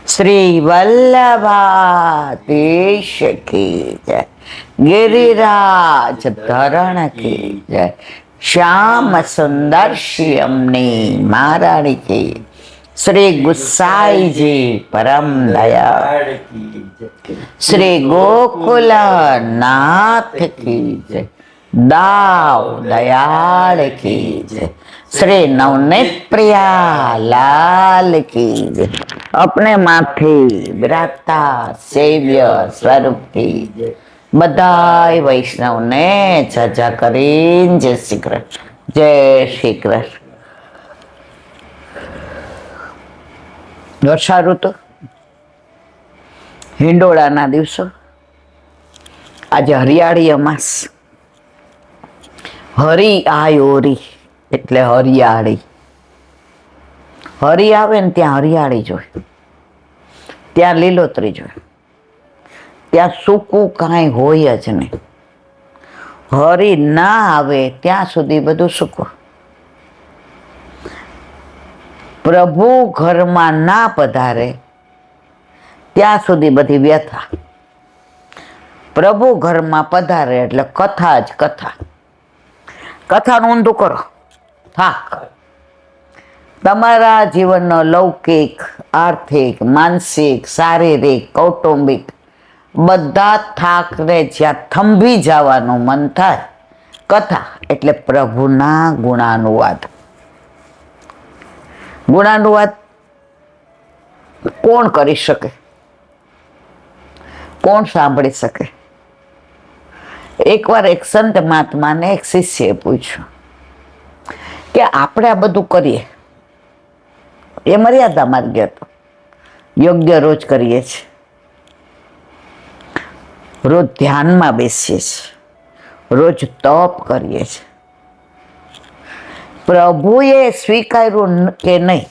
શ્રી વલ્લભાધીશ કી જય, ગિરિરાજ ધરણ કી જય, શ્યામ સુંદર શ્યામની મહારાણી કી, શ્રી ગુસાઈજી પરમ દયાળ, શ્રી ગોકુલ નાથ કી જય, દાવ દયાળ કી જય, श्री नवनीत प्रिया लाल की जय, अपने माथे बिराजता सेव्य स्वरूप की जय, बधाई वैष्णव ने चर्चा करी। जय श्री कृष्ण, जय श्री कृष्ण। वर्षा ऋतु हिंडोळाना दिवसो, आज हरियाળી અમાસ, હરી આયોરી એટલે હરિયાળી. હરી આવે ને ત્યાં હરિયાળી જોઈ, ત્યાં લીલોતરી જોઈ, ત્યાં સૂકું કાંઈ હોય જ નહીં. હરી ના આવે ત્યાં સુધી બધું સૂકું. પ્રભુ ઘરમાં ના પધારે ત્યાં સુધી બધી વ્યથા. પ્રભુ ઘરમાં પધારે એટલે કથા જ કથા. કથાનું ઊંધું કરો, થાક. તમારા જીવનનો લૌકિક, આર્થિક, માનસિક, શારીરિક, કૌટુંબિક બધા થાકને જ્યાં થંભી જવાનું મન થાય, કથા એટલે પ્રભુના ગુણાનુવાદ. ગુણાનુવાદ કોણ કરી શકે? કોણ સાંભળી શકે? એકવાર એક સંત મહાત્માને એક શિષ્યએ પૂછ્યું કે આપણે આ બધું કરીએ, એ મર્યાદા માર્ગે હતો, યોગ્ય રોજ કરીએ છીએ, રોજ ધ્યાનમાં બેસીએ છીએ, રોજ તપ કરીએ છીએ, પ્રભુએ સ્વીકાર્યું કે નહીં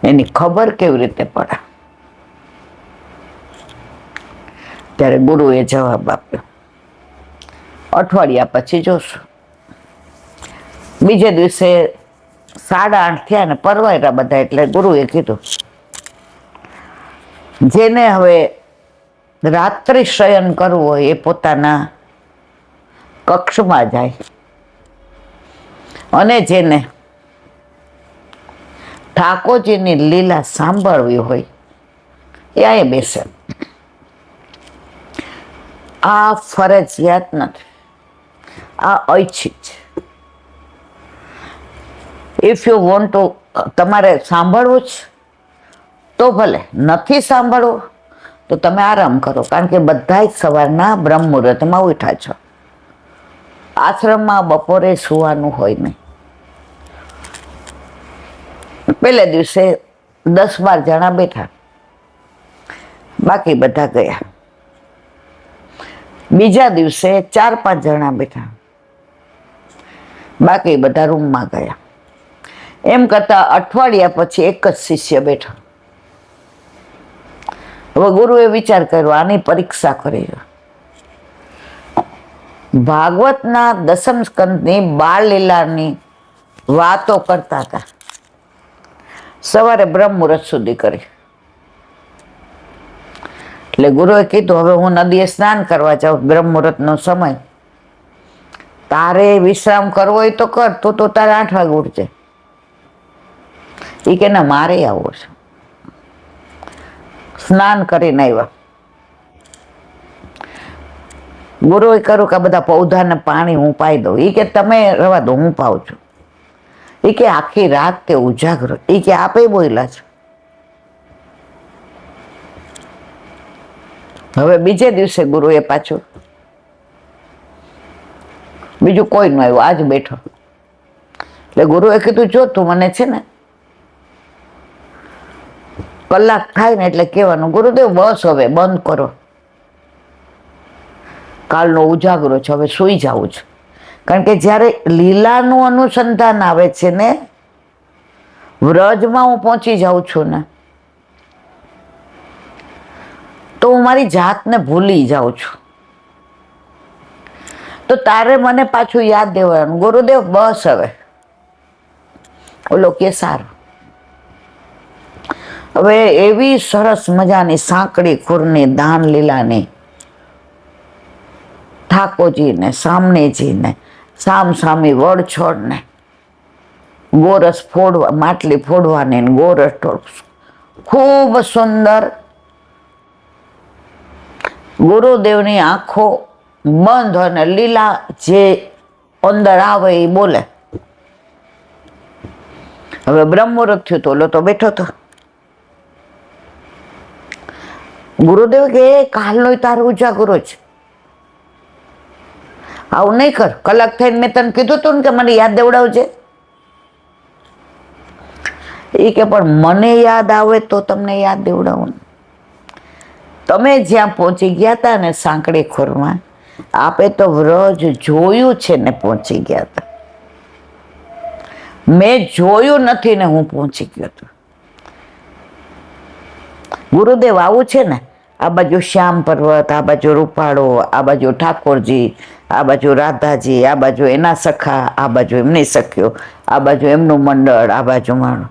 એની ખબર કેવી રીતે પડે? ત્યારે ગુરુએ જવાબ આપ્યો, અઠવાડિયા પછી જોશું. બીજે દિવસે 8:30 થયા ને પરવાયરા બધા, એટલે ગુરુએ કીધું જેને હવે રાત્રિ શયન કરવું હોય એ પોતાના કક્ષમાં જાય, અને જેને ઠાકોરજીની લીલા સાંભળવી હોય એ અહીં બેસે. આ ફરજિયાત નથી, આ ઐચ્છિક છે. ઇફ યુ વોન્ટ ટુ, તમારે સાંભળવું છે તો ભલે, નથી સાંભળવું તો તમે આરામ કરો, કારણ કે બધા જ સવારના બ્રહ્મ મુહૂર્તમાં ઉઠ્યા છો. આશ્રમમાં બપોરે સુવાનું હોય નહીં. પહેલે દિવસે 10-12 જણા બેઠા, બાકી બધા ગયા. બીજા દિવસે 4-5 જણા બેઠા, બાકી બધા રૂમમાં ગયા. એમ કરતા અઠવાડિયા પછી એક જ શિષ્ય બેઠો. હવે ગુરુએ વિચાર કર્યો, આની પરીક્ષા કરી. ભાગવતના 10મ સ્કંદની બાળ લીલાની વાતો કરતા હતા. સવારે બ્રહ્મ મુહૂર્ત સુધી કરી. એટલે ગુરુએ કીધું, હવે હું નદીએ સ્નાન કરવા જાઉં, બ્રહ્મ મુહૂર્તનો સમય, તારે વિશ્રામ કરવો હોય તો કર, તું તો તારે 8 વાગે ઉઠજે. એ કે ના, મારે આવવું છે. સ્નાન કરીને આવ્યા. ગુરુએ કહ્યું કે બધા પૌધાને પાણી હું પાઈ દઉં. એ કે તમે રવા દો, હું પાઉં છું. એ કે આખી રાત તે ઉજાગરો. એ કે આપે બોલ્યા છે. હવે બીજે દિવસે ગુરુએ પાછું, બીજું કોઈ ન આવ્યું, આજ બેઠો. એટલે ગુરુએ કીધું, જો તું મને છે ને કલાક થાય ને એટલે કહેવાનું, ગુરુદેવ બસ હવે બંધ કરો, કાલનો ઉજાગરો છે, હવે સૂઈ જવું છે. કારણ કે જ્યારે લીલાનું અનુસંધાન આવે છે ને, વ્રજમાં હું પહોંચી જાઉં છું ને, તો હું મારી જાતને ભૂલી જાઉં છું. તો તારે મને પાછું યાદ દેવાનું, ગુરુદેવ બસ હવે. ઓલો કે સારું. હવે એવી સરસ મજાની સાંકડી ખુરની દાન લીલાની ઠાકોરજીને સામનેજીને સામસામી વડછોડને ગોરસ ફોડવા, માટલી ફોડવાની ગોરસ ખૂબ સુંદર. ગુરુદેવની આંખો બંધ અને લીલા જે અંદર આવે એ બોલે. હવે બ્રહ્મુહૂર્ત થયું તો ઓલો તો બેઠો હતો. ગુરુદેવ કે કાલનો તારો ઉજાગરો છે, આવું નહીં કર. કલાક થઈને મેં તને કીધું હતું ને કે મને યાદ દેવડાવજે. એ કે પણ મને યાદ આવે તો તમને યાદ દેવડાવું. તમે જ્યાં પહોંચી ગયા હતા ને સાંકડી ખોરમાં, આપે તો વ્રજ જોયું છે ને પહોંચી ગયા હતા. મેં જોયું નથી ને હું પહોંચી ગયો હતો. ગુરુદેવ આવું છે ને, આ બાજુ શ્યામ પર્વત, આ બાજુ રૂપાળો, આ બાજુ ઠાકોરજી, આ બાજુ રાધાજી, આ બાજુ એના સખા, આ બાજુ એમની સખીઓ, આ બાજુ એમનું મંડળ, આ બાજુ માણો,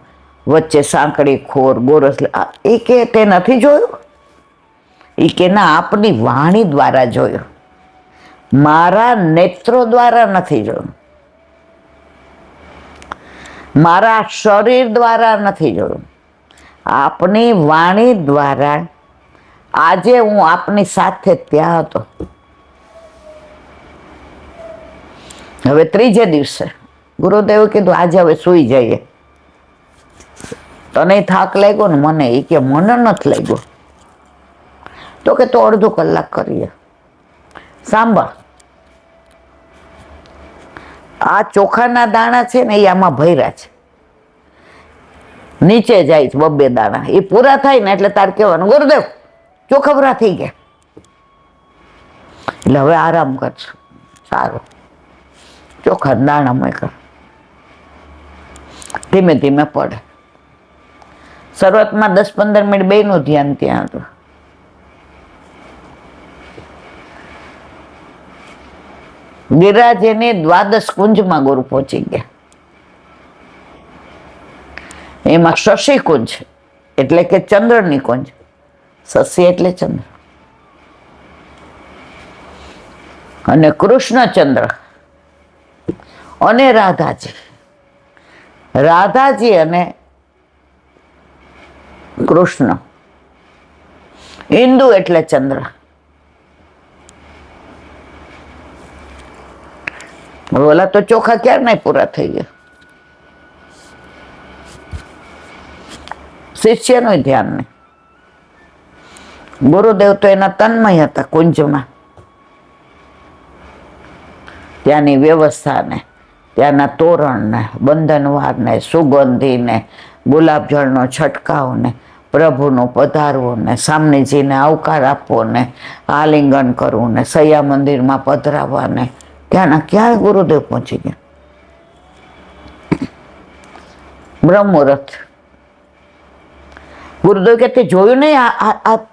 વચ્ચે સાંકડી ખોર ગોરસ. એ કે તે નથી જોયું? એ કે ના, આપની વાણી દ્વારા જોયું, મારા નેત્રો દ્વારા નથી જોયું, મારા શરીર દ્વારા નથી જોયું, આપની વાણી દ્વારા. આજે હું આપની સાથે ત્યાં હતો. હવે ત્રીજે દિવસે ગુરુદેવે કીધું આજે હવે સૂઈ જઈએ. તને થાક લાગ્યો ને? મને. એ કે મને નથી લાગ્યો. તો કે તો અડધો કલાક કરીએ. સાંભળ, આ ચોખાના દાણા છે ને એ આમાં ભર્યા છે, નીચે જાય છે 2 દાણા. એ પૂરા થાય ને એટલે તાર કહેવાનું ગુરુદેવ ચોખા પૂરા થઈ ગયા, એટલે હવે આરામ કરજો. સારું, ચોખા દાણા મૂક્યા, ધીમે ધીમે પડે. શરૂઆતમાં 10-15 મિનિટ બેયનું ધ્યાન ત્યાં હતું. ગિરિરાજની દ્વાદશ કુંજમાં ગુરુ પહોંચી ગયા. એમાં શશી કુંજ એટલે કે ચંદ્રની કુંજ. શશી એટલે ચંદ્ર અને કૃષ્ણચંદ્ર અને રાધાજી. રાધાજી અને કૃષ્ણ. હિન્દુ એટલે ચંદ્ર. ઓલા તો ચોખા ક્યારે નહીં પૂરા થઈ ગયા. શિષ્યનું ધ્યાન નહીં. ગુરુદેવ તો એના તન્મય હતા કુંજમાં. ત્યાંની વ્યવસ્થાને, ત્યાંના તોરણને, બંધનવારને, સુગંધીને, ગુલાબજળનો છંટકાવ ને, પ્રભુનું પધારવું ને, સામનેજીને આવકાર આપવો ને, આલિંગન કરવું ને, સૈયા મંદિરમાં પધરાવવા ને, ત્યાંના ક્યારે ગુરુદેવ પહોંચી ગયા. બ્રહ્મુહૂર્ત. ગુરુદેવ કે તે જોયું નહીં?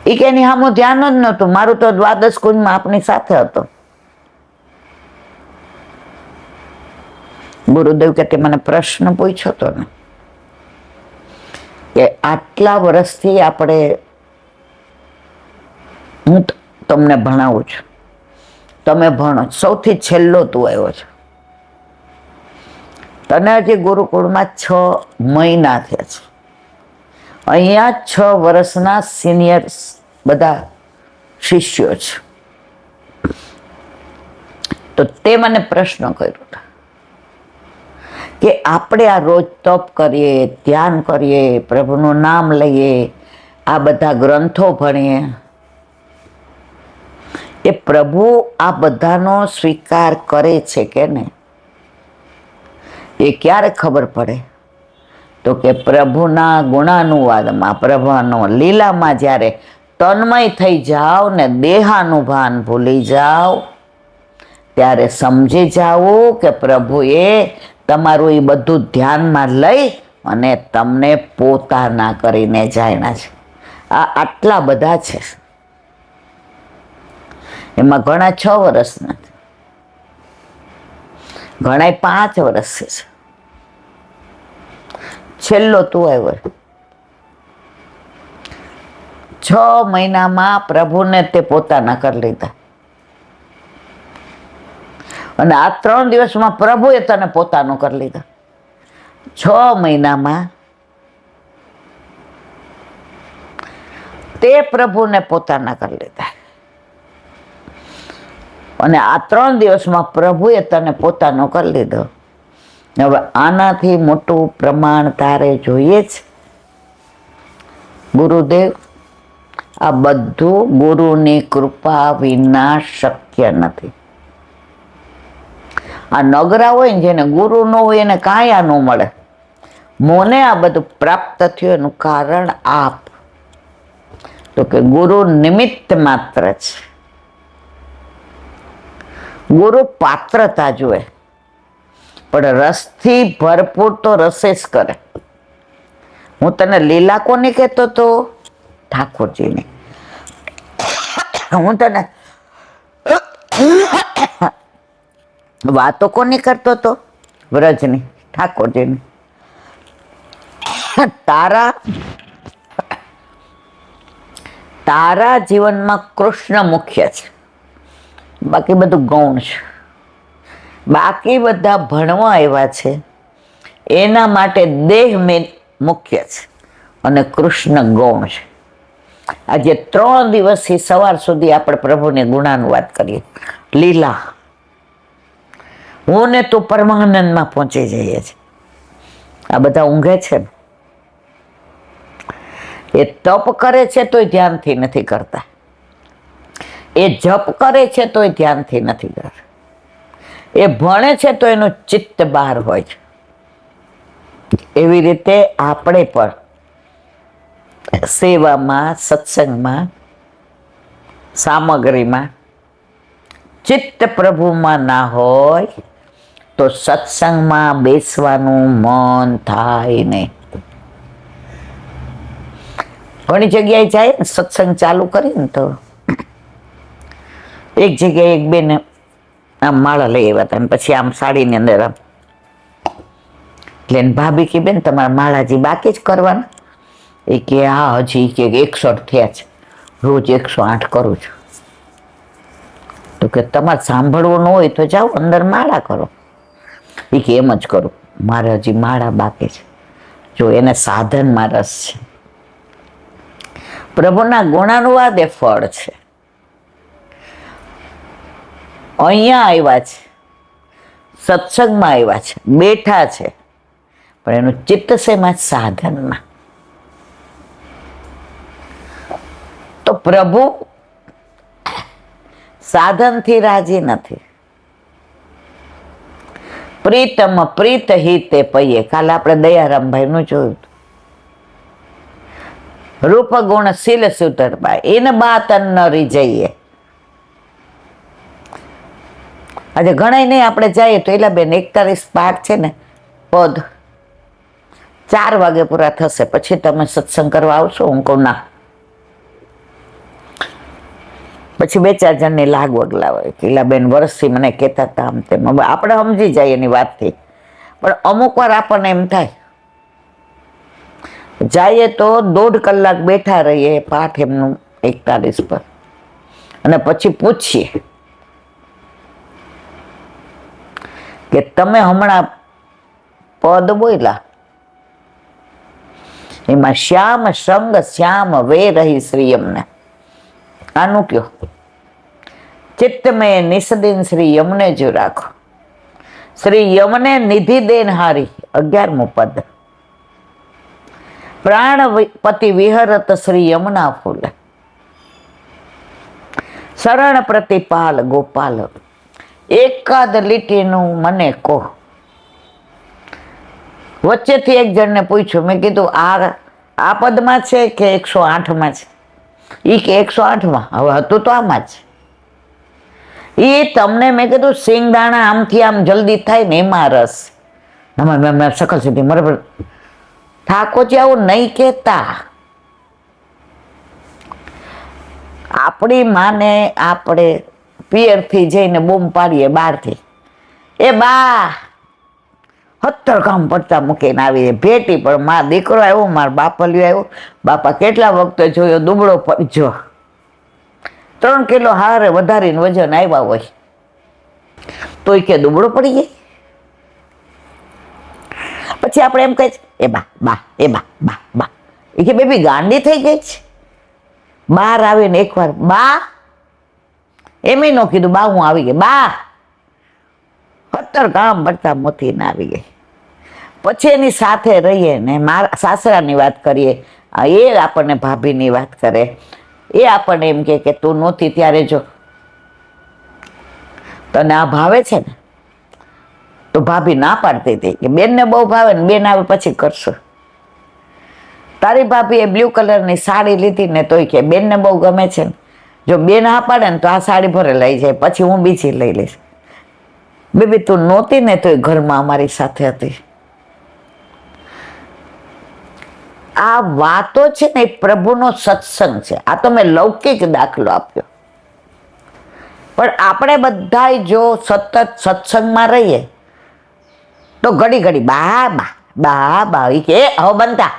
એ કે એની સામું ધ્યાન જ નહોતું. મારું તો દ્વાદશ કુંજમાં આપની સાથે હતો. ગુરુદેવ કે તે મને પ્રશ્ન પૂછ્યો હતો ને કે આટલા વર્ષથી આપણે, હું તમને ભણાવું છું, તમે ભણો, સૌથી છેલ્લો તું આવ્યો છો, તને હજી ગુરુકુળમાં 6 મહિના થયા છે, અહીંયા 6 વર્ષના સિનિયર બધા શિષ્યો છે. તો તે મને પ્રશ્ન કર્યો કે આપણે આ રોજ તપ કરીએ, ધ્યાન કરીએ, પ્રભુનું નામ લઈએ, આ બધા ગ્રંથો ભણીએ, એ પ્રભુ આ બધાનો સ્વીકાર કરે છે કે નહીં? એ ક્યારે ખબર પડે? તો કે પ્રભુના ગુણાનુવાદમાં, પ્રભુનો લીલામાં જ્યારે તન્મય થઈ જાઓ ને દેહાનુભાન ભૂલી જાઓ, ત્યારે સમજી જાઓ કે પ્રભુએ તમારું એ બધું ધ્યાનમાં લઈ અને તમને પોતાના કરીને જાણ્યા છે. આ આટલા બધા છે. એમાં ઘણા 6 વર્ષના છે, ઘણા 5 વર્ષ છે, છેલ્લો તું આવ્યો. 6 મહિનામાં પ્રભુને તે પોતાના કરી લીધા. અને આ 3 દિવસમાં પ્રભુએ તને પોતાનું કરી લીધા. 6 મહિનામાં તે પ્રભુને પોતાના કરી લીધા. અને આ 3 દિવસમાં પ્રભુએ તને પોતાનો કરી લીધો. હવે આનાથી મોટું પ્રમાણ તારે જોઈએ જ. ગુરુદેવ, આ બધું ગુરુની કૃપા વિના શક્ય નથી. આ નગરા હોય ને, જેને ગુરુ ન હોય એને કાંઈ આ ન મળે. મને આ બધું પ્રાપ્ત થયું એનું કારણ આપ. તો કે ગુરુ નિમિત્ત માત્ર છે. ગુરુ પાત્રતા જુએ, પણ રસથી ભરપૂર તો રસે જ કરે. હું તને લીલા કોની કહેતો તો? ઠાકોરજીની. હું તને વાતો કોની કરતો તો? વ્રજની, ઠાકોરજીની. તારા જીવનમાં કૃષ્ણ મુખ્ય છે, બાકી બધું ગૌણ છે. બાકી બધા ભણવા આવ્યા છે, એના માટે દેહ મુખ્ય છે અને કૃષ્ણ ગૌણ છે. આજે 3 દિવસથી સવાર સુધી આપણે પ્રભુને ગુણાનુવાદ કરીએ. લીલા, હું ને તું પરમાનંદમાં પહોંચી જઈએ છીએ. આ બધા ઊંઘે છે ને, એ તપ કરે છે તોય ધ્યાનથી નથી કરતા. એ જપ કરે છે તોય ધ્યાનથી નથી કરતા. એ ભણે છે તો એનું ચિત્ત બહાર હોય છે. એવી રીતે આપણે પણ સેવામાં, સત્સંગમાં, સામગ્રીમાં ચિત્ત પ્રભુમાં ના હોય તો સત્સંગમાં બેસવાનું મન થાય નહીં. ઘણી જગ્યાએ જાય ને, સત્સંગ ચાલુ કરીને તો એક જગ્યાએ એક બેન આમ માળા લઈ આવ્યા હતા, પછી આમ સાડીની અંદર આમ, એટલે ભાભી કે બેન તમારા માળાજી બાકી જ કરવાના? એ કે હા, હજી કે 61 થયા છે, રોજ 108 કરું છું. તો કે તમારે સાંભળવું ન હોય તો જાઓ અંદર માળા કરો. એ કે એમ જ કરું, મારે હજી માળા બાકી છે. જો એને સાધનમાં રસ છે. પ્રભુના ગુણાનુવાદ એ ફળ છે. અહીંયા આવ્યા છે, સત્સંગમાં આવ્યા છે, બેઠા છે, પણ એનું ચિત્ત શેમાં? સાધનમાં. તો પ્રભુ સાધનથી રાજી નથી. પ્રીતમ પ્રીત હિતે પૈયે. કાલે આપણે દયારામભાઈ નું જોયું. રૂપ ગુણ શીલ સુતરબાઈ, એને બાત ન રીઝઈએ. આજે ઘણા નહીં આપણે જઈએ તો એલા બેન 41 પાઠ છે ને પદ 4 વાગે પૂરા થશે, પછી તમે સત્સંગ કરવા આવશો? હું કહું ના. પછી 2-4 જણની લાગવગ લાવે કે એલા બેન વર્ષથી મને કહેતા હતા આમ તેમ. આપણે સમજી જાય એની વાતથી, પણ અમુક વાર આપણને એમ થાય જઈએ તો 1.5 કલાક બેઠા રહીએ પાઠ એમનું 41 પર, અને પછી પૂછીએ કે તમે હમણાં પદ બોલ્યા એમાં શ્યામ સંગ શ્યામ વે રહી શ્રી યમને, આનું કયો? ચિત્ત મેં નિસદિન શ્રી યમને જો રાખો. શ્રી યમને નિધિ દેન હારી, 11મું પદ. પ્રાણપતિ વિહરત શ્રી યમુના ફૂલ, શરણ પ્રતિપાલ ગોપાલ. એકાદ લીટીનું મને કહો. વચ્ચેથી એક જણને પૂછ્યું, મેં કીધું આ પદમાં છે કે 108માં છે? એ કે 108માં. હવે હતું તો આમાં જ. એ તમને મેં કીધું સિંગદાણા આમથી આમ જલ્દી થાય ને એમાં રસ. સકલ સુધી બરાબર. ઠાકોરજી આવું નહીં કહેતા. આપણી માને આપણે પિયરથી જઈને બૂમ પાડીએ બહારથી, એ બા 17 કામ પડતા મૂકીને આવી ભેટી. પણ માં દીકરો આવ્યો, મારો બાપલિયો આવ્યો. બાપા કેટલા વખતે જોયો દુબળો પડજો, 3 કિલો હારે વધારીને વજન આવ્યા હોય તોય કે દુબળો પડી જાય. પછી આપણે એમ કહે એ બા બા એ બા બા બા, એ કે બેબી ગાંડી થઈ ગઈ છે. બહાર આવીને એકવાર બા, એમ ન કીધું બા હું આવી ગઈ, બા 17 કામ પડતા મોતીને આવી ગઈ. પછી એની સાથે રહીએ ને મારા સાસરાની વાત કરીએ, એ આપણને ભાભીની વાત કરે, એ આપણને એમ કે તું નહોતી ત્યારે જો તને આ ભાવે છે ને, તો ભાભી ના પાડતી હતી કે બેનને બહુ ભાવે ને બેન આવે પછી કરશો. તારી ભાભીએ બ્લુ કલરની સાડી લીધી ને તોય કે બેનને બહુ ગમે છે ને, જો બેન હા પાડે ને તો આ સાડી ભરે લઈ જાય, પછી હું બીજી લઈ લઈશ. બેબી તું નહોતી ને તોય ઘરમાં અમારી સાથે હતી. આ વાતો છે ને એ પ્રભુનો સત્સંગ છે. આ તો મેં લૌકિક દાખલો આપ્યો, પણ આપણે બધા જો સતત સત્સંગમાં રહીએ તો ઘડી ઘડી બા બા બા બા કે હવે બનતા.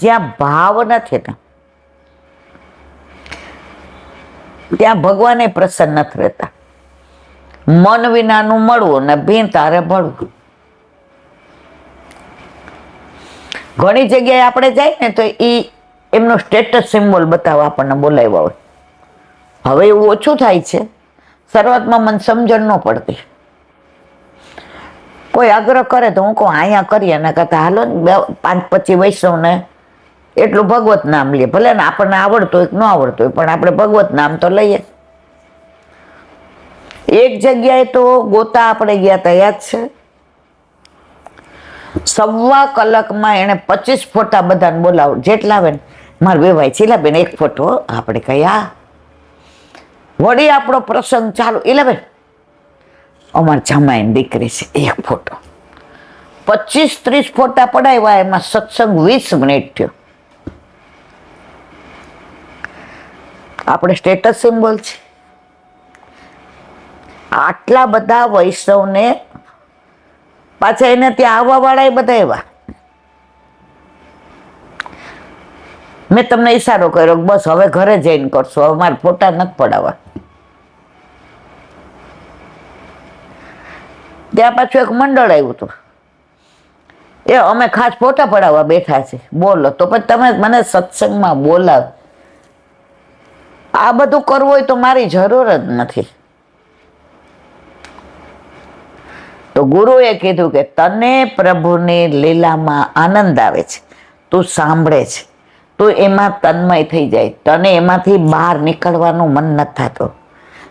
જ્યાં ભાવ નથી ને ત્યાં ભગવાને પ્રસન્ન નથી રહેતા. મન વિનાનું મળવું ને ભીન તારે ભળવું. ઘણી જગ્યાએ આપણે જાય ને તો એમનો સ્ટેટસ સિમ્બોલ બતાવવા આપણને બોલાવ્યા હોય. હવે એવું ઓછું થાય છે. શરૂઆતમાં મને સમજણ ન પડતી. કોઈ આગ્રહ કરે તો હું કહું અહીંયા કરીએ ને કરતા હાલો ને 5-25 વૈષ્ણવને એટલું ભગવત નામ લઈએ. ભલે ને આપણને આવડતું હોય કે ન આવડતું હોય, પણ આપણે ભગવત નામ તો લઈએ. એક જગ્યાએ તો ગોતા આપણે ગયા હતા, યાદ છે? 1.25 કલાકમાં એને 25 ફોટા બધાને બોલાવો, જેટલા આવે ને મારે વેવાય ચીલાબેન એક ફોટો. આપણે કયા વળી આપણો પ્રસંગ ચાલુ, ઇલાબેન અમારે જમાઈને દીકરી છે એક ફોટો. 25-30 ફોટા પડાવ્યા, એમાં સત્સંગ 20 મિનિટ થયો. આપણે સ્ટેટસ સિમ્બોલ છે. આટલા બધા વૈષ્ણવને પાછા એને ત્યાં આવવા વાળા બધા એવા. મેં તમને ઈશારો કર્યો બસ હવે ઘરે જઈને કરશો, હવે મારે ફોટા નથી પડાવવા. ત્યાં પાછું એક મંડળ આવ્યું હતું, એ અમે ખાસ ફોટા પડાવવા બેઠા છે. બોલો તો પછી તમે મને સત્સંગમાં બોલાવ. આ બધું કરવું હોય તો મારી જરૂર જ નથી. તો ગુરુએ કીધું કે તને પ્રભુની લીલામાં આનંદ આવે છે, તું સાંભળે છે, તું એમાં તન્મય થઈ જાય, તને એમાંથી બહાર નીકળવાનું મન નથી થતું,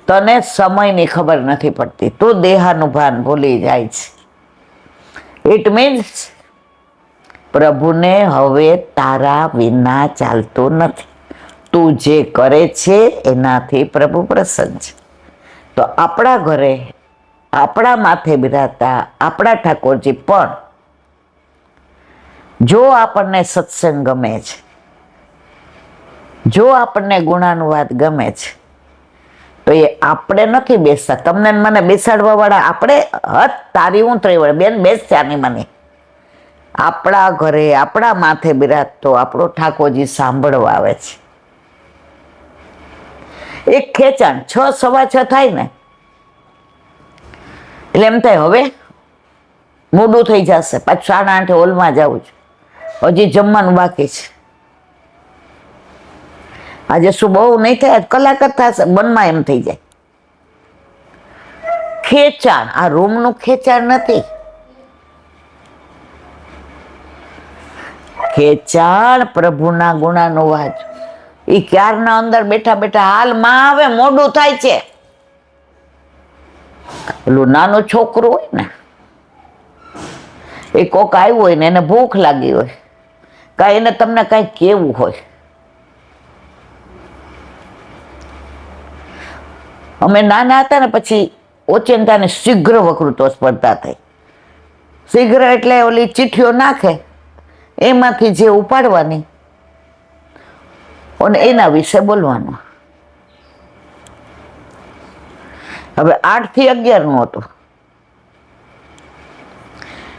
તને સમયની ખબર નથી પડતી, તું દેહાનું ભાન ભૂલી જાય છે. ઇટ મીન્સ પ્રભુને હવે તારા વિના ચાલતું નથી. તું જે કરે છે એનાથી પ્રભુ પ્રસન્ન છે. તો આપણા ઘરે આપણા માથે બિરાજતા આપણા ઠાકોરજી પણ જો આપણને સત્સંગ ગમે છે, જો આપણને ગુણાનુવાદ ગમે છે, તો એ આપણે નથી બેસતા. તમને મને બેસાડવા વાળા આપણે તારી હું ત્રી વળે બેન બેસ ચાની મને. આપણા ઘરે આપણા માથે બિરાજતો આપણો ઠાકોરજી સાંભળવા આવે છે. એક ખેંચાણ 6-6:15 થાય ને એટલે એમ થાય હવે મોડું થઈ જશે, પાછું 8:30 હોલમાં જવું છે, હજી જમવાનું બાકી છે. આજે શું બહુ નહીં થાય, કલાક જ થશે, મનમાં એમ થઈ જાય. ખેંચાણ આ રૂમનું ખેંચાણ નથી, ખેંચાણ પ્રભુના ગુણાનુવાદ. એ ક્યારના અંદર બેઠા બેઠા હાલ માં આવે મોડું થાય છે. પેલું નાનું છોકરું હોય ને, એ કોક આવ્યું હોય ને એને ભૂખ લાગી હોય, કાંઈ એને તમને કાંઈ કેવું હોય. અમે નાના હતા ને પછી ઓચિંતાને શીઘ્ર વકૃત્વ સ્પર્ધા થઈ. શીઘ્ર એટલે ઓલી ચીઠીઓ નાખે એમાંથી જે ઉપાડવાની અને એના વિશે બોલવાનું. હવે 8 થી 11 નું હતું.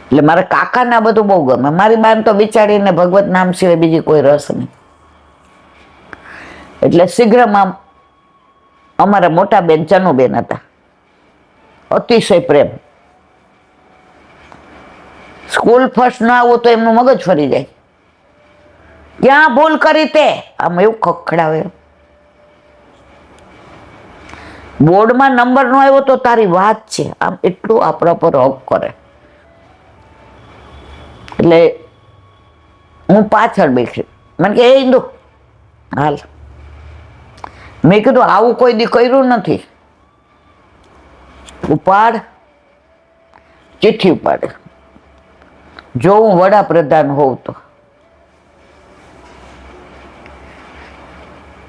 એટલે મારા કાકાને બધું બહુ ગમે. મારી બાન તો બિચારીને ભગવત નામ સિવાય બીજી કોઈ રસ નહીં. એટલે શીઘ્રમાં અમારા મોટા બેન ચનુબેન હતા, અતિશય પ્રેમ. સ્કૂલ ફર્સ્ટ ના આવું તો એમનું મગજ ફરી જાય. ક્યાં ભૂલ કરી તે આમ એવું ખખડાવે. બોર્ડમાં નંબર નો આવ્યો તો તારી વાત છે, આમ એટલું આપણા પર હક કરે. એટલે હું પાછળ બેઠી, મને કે એ ઇન્દુ હાલ. મેં કીધું આવું કોઈ દી કર્યું નથી. ઉપાડ, ચિઠ્ઠી ઉપાડે. જો હું વડાપ્રધાન હોઉં તો.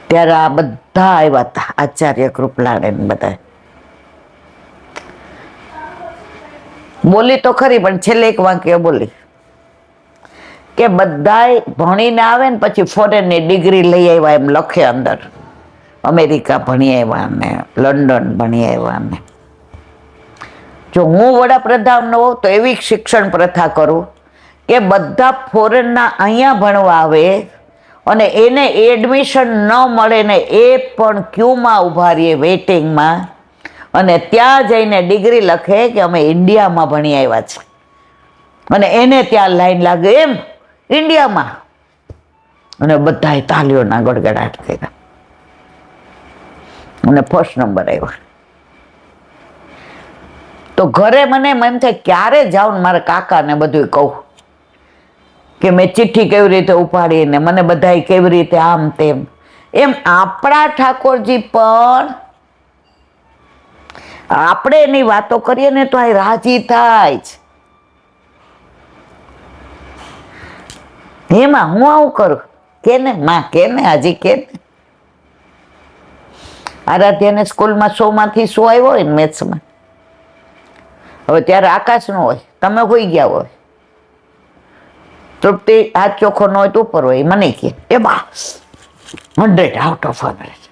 ત્યારે આ બધા આવ્યા હતા, આચાર્ય કૃપલાણી બધા. બોલી તો ખરી, પણ છેલ્લે એક વાક્ય બોલી કે બધાય ભણીને આવે ને પછી ફોરેનની ડિગ્રી લઈ આવ્યા એમ લખે અંદર. અમેરિકા ભણી આવ્યા ને લંડન ભણી આવ્યા ને. જો હું વડાપ્રધાન હોઉં તો એવી શિક્ષણ પ્રથા કરું કે બધા ફોરેનના અહીંયા ભણવા આવે અને એને એડમિશન ન મળે ને એ પણ ક્યુમાં ઊભા રહીએ, વેઇટિંગમાં, અને ત્યાં જઈને ડિગ્રી લખે કે અમે ઇન્ડિયામાં ભણી આવ્યા છે, અને એને ત્યાં લાઈન લાગે એમ ઇન્ડિયામાં. અને બધાએ તાલીઓના ગડગડાટ કર્યા અને ફર્સ્ટ નંબર આવ્યો. તો ઘરે મને એમ થાય ક્યારે જાઉં ને મારા કાકાને બધું કહું કે મેં ચિઠ્ઠી કેવી રીતે ઉપાડીને મને બધાય કેવી રીતે આમ તેમ. એમ આપણા ઠાકોરજી પણ આપણે એની વાતો કરીએ ને તો આ રાજી થાય જ. એમાં હું આવું કરું કે ને માં કે ને હજી કે ને. આરાધ્યાને સ્કૂલમાં 100 માંથી 100 આવ્યો હોય ને મેથ્સમાં. હવે ત્યારે આકાશનો હોય, તમે હોઈ ગયા હોય. તૃપ્તિ હાથ ચોખ્ખો ન હોય તો ઉપર હોય, મને કે એ બા 100 આઉટ ઓફ 100.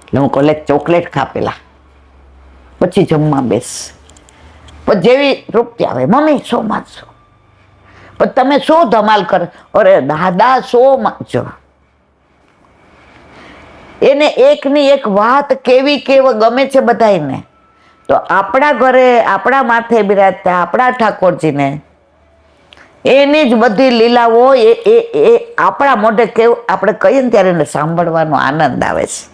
એટલે હું કોલેજ ચોકલેટ ખાપેલા પછી જમવા બેસ. પછી જેવી તૃપ્તિ આવે મમ્મી 100 માં 100. પણ તમે શું ધમાલ કરો? અરે દાદા 100 માં જો. એને એકની એક વાત કેવી ગમે છે બધાને. તો આપણા ઘરે આપણા માથે બિરાજતા આપણા ઠાકોરજીને એની જ બધી લીલાઓ એ આપણા મોઢે કેવું આપણે કહીએ ને ત્યારે એને સાંભળવાનો આનંદ આવે છે.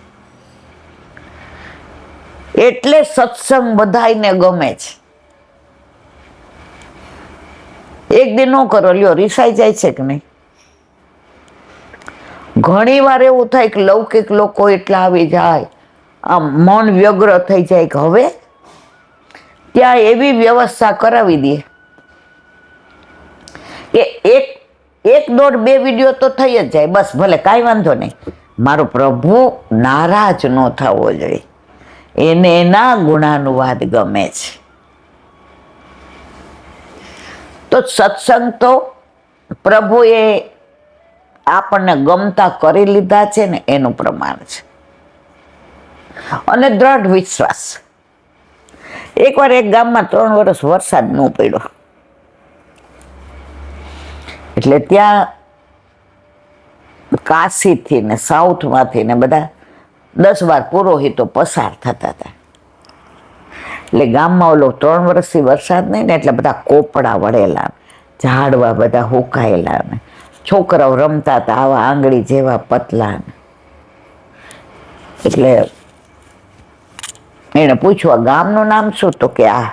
એટલે સત્સંગ બધાને ગમે છે. એક દિન નો કરો લ્યો, રીસાઈ જાય છે કે નહીં? ઘણી વાર એવું થાય કે લૌકિક લોકો એટલા આવી જાય, આમ મન વ્યગ્ર થઈ જાય કે હવે ત્યાં એવી વ્યવસ્થા કરાવી દે કે એક દોઢ 2 વિડીયો તો થઈ જ જાય, બસ ભલે કાંઈ વાંધો નહીં. મારો પ્રભુ નારાજ ન થવો જોઈએ, એને એના ગુણાનુવાદ ગમે છે. તો સત્સંગ તો પ્રભુએ આપણને ગમતા કરી લીધા છે ને એનું પ્રમાણ છે. અને દ્રઢ વિશ્વાસ. એકવાર એક ગામમાં 3 વર્ષ વરસાદ ન પડ્યો. એટલે ત્યાં કાશીથી ને સાઉથમાંથી ને બધા 10-12 પુરોહિતો પસાર થતા હતા. એટલે ગામમાં ઓલો 3 વર્ષથી વરસાદ નહીં ને એટલે બધા કોપડા વળેલા, ઝાડવા બધા હુકાયેલા ને છોકરાઓ રમતા હતા આવા આંગળી જેવા પતલા. એટલે એને પૂછ્યું ગામનું નામ શું? તો કે આ.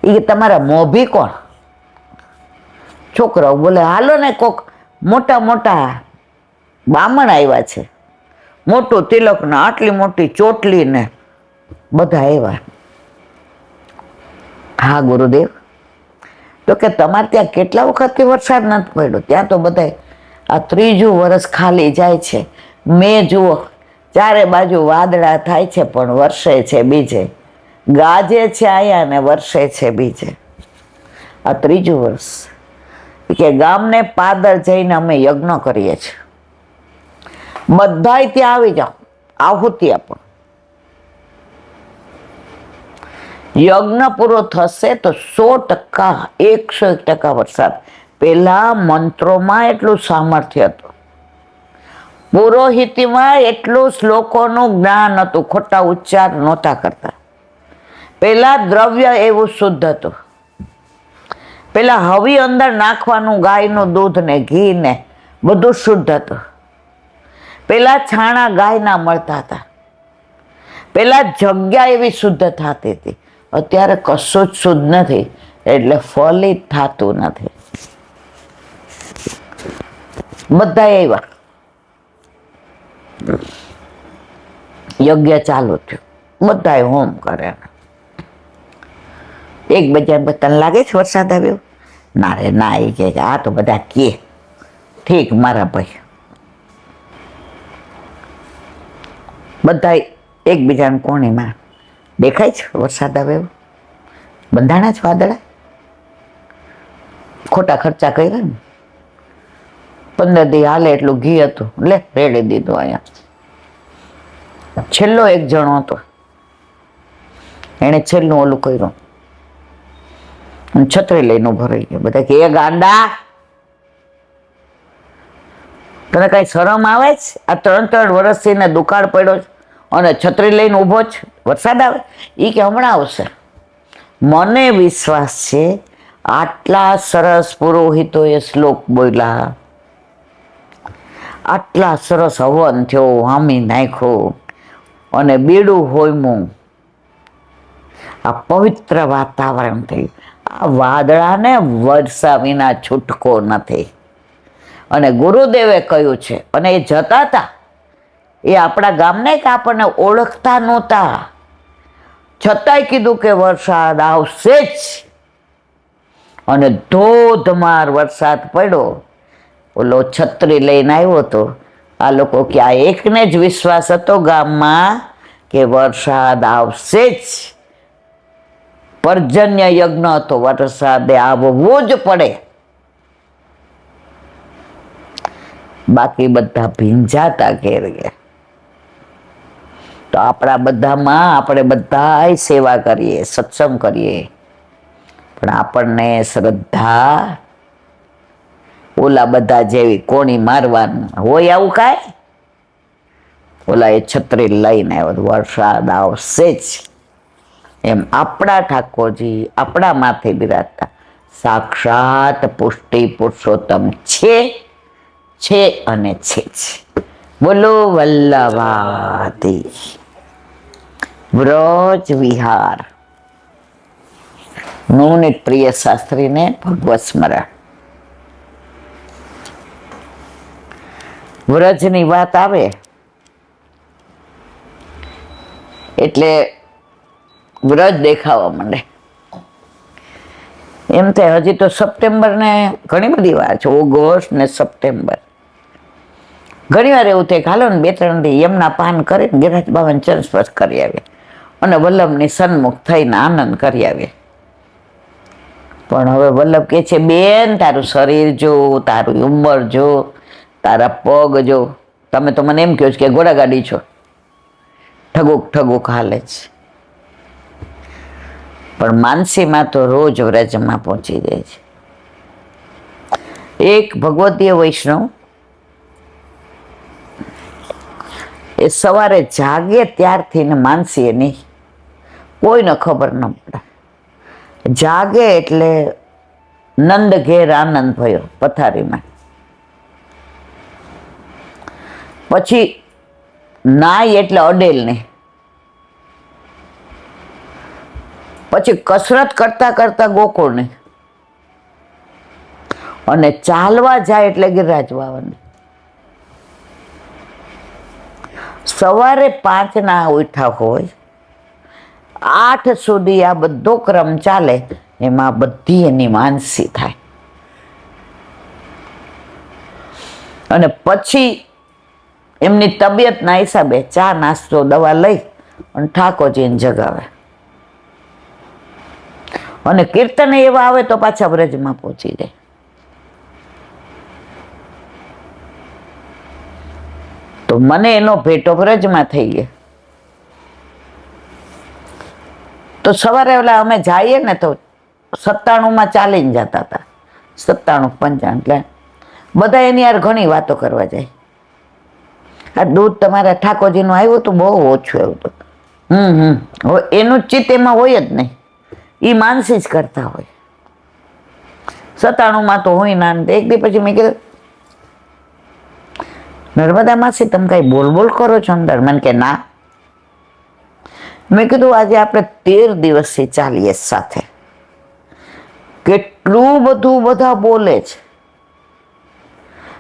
એ તમારા મોભી કોણ? છોકરાઓ બોલે હાલો ને કોક મોટા મોટા બામણ આવ્યા છે, મોટું તિલક ને આટલી મોટી ચોટલી ને બધા આવ્યા. હા ગુરુદેવ. તો કે તમારે ત્યાં કેટલા વખતથી વરસાદ નથી પડ્યો? ત્યાં તો બધા આ 3જું વર્ષ ખાલી જાય છે. મેં જુઓ 4 બાજુ વાદળા થાય છે પણ વરસે છે બીજે, ગાજે છે અહીંયા ને વરસે છે બીજે. આ 3જું વર્ષ. કે ગામને પાદર જઈને અમે યજ્ઞ કરીએ છીએ, બધાય ત્યાં આવી જાઓ, આહુતિ આપો. યજ્ઞ પૂરો થશે તો 100%, 101% વરસાદ. પેલા મંત્રોમાં એટલું સામર્થ્ય હતું, પુરોહિતીમાં એટલું શ્લોકોનું જ્ઞાન હતું, ખોટા ઉચ્ચાર નહોતા કરતા. પેલા દ્રવ્ય એવું શુદ્ધ હતું. પેલા હવી અંદર નાખવાનું ગાયનું દૂધ ને ઘી ને બધું શુદ્ધ હતું. પેલા છાણા ગાયના મળતા હતા. પેલા જગ્યા એવી શુદ્ધ થતી હતી. અત્યારે કશું જ શુદ્ધ નથી, એટલે ફલિત થતું નથી. બધા એવા યજ્ઞ ચાલુ થયું, બધા હોમ કરે. એકબીજાને તને લાગે છે વરસાદ આવ્યો? ના રે ના, એ કે આ તો બધા કે ઠીક મારા ભાઈ. બધા એકબીજાને કોણીમાં દેખાય છે વરસાદ આવ્યો, બંધાણા જ વાદળા. ખોટા ખર્ચા કર્યા ને, 15 દી હાલે એટલું ઘી હતું, લે રેડી દીધું. અહીંયા છેલ્લો એક જણો હતો, એને છેલ્લું ઓલું કર્યું, છત્રી લઈને ઉભો રહી ગયો. બધા કે એ ગાંડા, તને કઈ શરમ આવે છે? આ 3 વર્ષથી ને દુકાળ પડ્યો છે અને છત્રી લઈને ઉભો છે, વરસાદ આવે? એ કે હમણાં આવશે. મને વિશ્વાસ છે આટલા સરસ પુરોહિતોએ શ્લોક બોલ્યા, આટલા સરસ હવન થયો, હામી નાખ્યો અને બીડું હોયમું, આ પવિત્ર વાતાવરણ થયું. આ વાદળાને વર્ષા વિના છૂટકો નથી. અને ગુરુદેવે કહ્યું છે, અને એ જતા હતા, એ આપણા ગામને કે આપણને ઓળખતા નહોતા, છતાંય કીધું કે વરસાદ આવશે જ. અને ધોધમાર વરસાદ પડ્યો. ઓલો છત્રી લઈને આવ્યો હતો. આ લોકો કે આ એકને જ વિશ્વાસ હતો ગામમાં કે વરસાદ આવશે જ. પર્જન્ય યજ્ઞ હતો, વરસાદે આવવું જ પડે. બાકી બધા ભીંજાતા ઘેર ગયા. તો આપણા બધામાં આપણે બધા સેવા કરીએ, સત્સંગ કરીએ, પણ આપણને શ્રદ્ધા ઓલા બધા જેવી કોણી મારવાનું હોય આવું કાંઈ? ઓલા એ છત્રી લઈને આવ્યો, વરસાદ આવશે જ. એમ આપણા ઠાકોરજી આપણા માથે બિરાજતા સાક્ષાત પુષ્ટિ પુરુષોત્તમ છે અને છે જ. બોલો વલ્લભાધીશ. વ્રજ વિહાર. નવનીત પ્રિય શાસ્ત્રીને ભગવત સ્મરણ. વ્રજની વાત આવે એટલે વ્રજ દેખાવા માંડે. એમ થાય હજી તો સપ્ટેમ્બર ને ઘણી બધી વાર છે, ઓગસ્ટ ને સપ્ટેમ્બર. ઘણી વાર એવું થાય હાલો ને 2-3 દી યમના પાન કરીને ગિરિરાજ બાબાને ચરણ સ્પર્શ કરી આવે અને વલ્લભની સન્મુખ થઈને આનંદ કરી આવે. પણ હવે વલ્લભ કે છે, બેન તારું શરીર જો, તારું ઉંમર જો, તારા પગ જો. તમે તો મને એમ કહો છો કે ઘોડાગાડી છો, ઠગુક ઠગુક હાલે છે. પણ માનસીમાં તો રોજ વ્રજમાં પહોંચી જાય છે. એક ભગવતીય વૈષ્ણવ એ સવારે જાગે ત્યારથી ને માનસી એની કોઈને ખબર ન પડે. જાગે એટલે નંદ ઘેર આનંદ ભયો પથારીમાં. પછી નાય એટલે અડેલ ને. પછી કસરત કરતા કરતા ગોકુળને, અને ચાલવા જાય એટલે ગિરિરાજ બાવાને. સવારે 5 ઉઠ્યા હોય, 8 સુધી આ બધો ક્રમ ચાલે. એમાં બધી એની માનસી થાય. અને પછી એમની તબિયતના હિસાબે ચા નાસ્તો દવા લઈ અને ઠાકોરજીને જગાવે. અને કીર્તન એવા આવે તો પાછા વ્રજમાં પહોંચી જાય. તો મને એનો ભેટો વ્રજમાં થઈ ગયો. તો સવારે ઓલા અમે જઈએ ને તો 97માં ચાલીને જતા હતા, 97 95, એટલે બધા એની યાર ઘણી વાતો કરવા જાય. આ દૂધ તમારા ઠાકોરજીનું આવ્યું હતું, બહુ ઓછું આવ્યું હતું. હવે એનું જ ચિત્ત એમાં હોય જ નહીં, એ માનસી જ કરતા હોય. 97માં તો હોય ના. એક દી પછી મેં કીધું, નર્મદા માસી તમે કઈ બોલ કરો છો અંદર? મને કે ના. મેં કીધું આજે આપણે 13 દિવસથી ચાલીએ સાથે, કેટલું બધું બધા બોલે છે,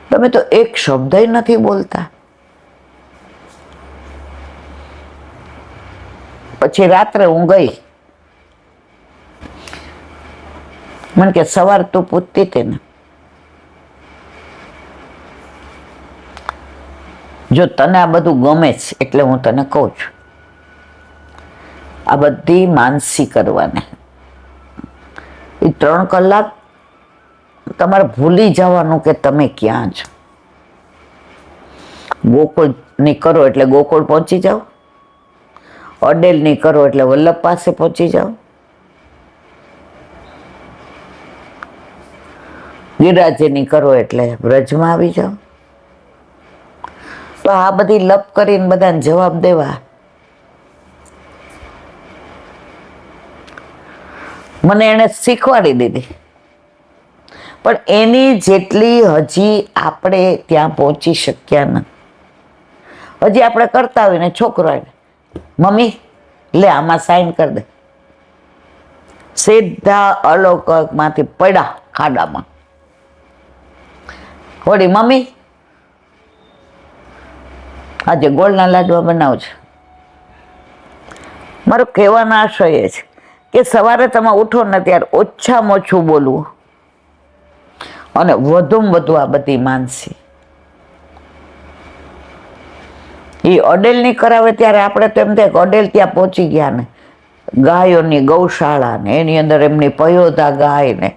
તમે તો એક શબ્દ નથી બોલતા. પછી રાત્રે હું ગઈ, મને કે સવાર તું પૂછતી હતી ને, જો તને આ બધું ગમે છે એટલે હું તને કહું છું, આ બધી માનસી કરવાને એ 3 કલાક તમારે ભૂલી જવાનું કે તમે ક્યાં છો. ગોકુળ ની કરો એટલે ગોકુળ પહોંચી જાઓ, અડેલ ની કરો એટલે વલ્લભ પાસે પહોંચી જાઓ, ગિરિરાજની કરો એટલે વ્રજમાં આવી જાઓ. તો આ બધી લપ કરીને બધાને જવાબ દેવા, મને એને શીખવાડી દીધી. પણ એની જેટલી હજી આપણે ત્યાં પહોંચી શક્યા નથી. હજી આપણે કરતા હોય ને છોકરો મમ્મી લે આમાં સાઈન કરી દે, સીધા અલૌકિકમાંથી પડ્યા ખાડામાં. વળી મમ્મી આજે ગોળના લાડવા બનાવજો. મારો કહેવાનો આશય એ છે કે સવારે તમે ઉઠો ને ત્યારે ઓછામાં ઓછું બોલવું, અને વધુમાં વધુ આ બધી માનસી. એ અડેલ ની કરાવે ત્યારે આપણે તો એમ થાય કે અડેલ ત્યાં પહોંચી ગયા ને, ગાયોની ગૌશાળા ને એની અંદર એમની પયોધા ગાય ને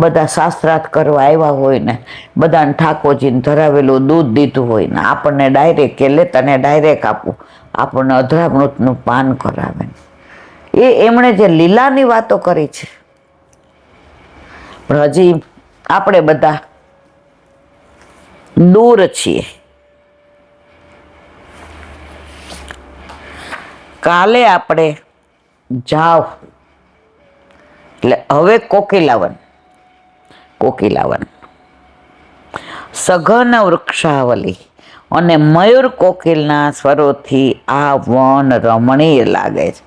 બધા શાસ્ત્રાર્થ કરવા આવ્યા હોય ને, બધાને ઠાકોરજીને ધરાવેલું દૂધ દીધું હોય ને, આપણને ડાયરેક્ટ કે લે તને ડાયરેક્ટ આપવું, આપણને અધરામૃતનું પાન કરાવે. એમણે જે લીલાની વાતો કરી છે, પણ હજી આપણે બધા દૂર છીએ. કાલે આપણે જાવ એટલે હવે કોકિલાવન સઘન વૃક્ષાવલી અને મયુર કોકિલના સ્વરોથી આ વન રમણીય લાગે છે.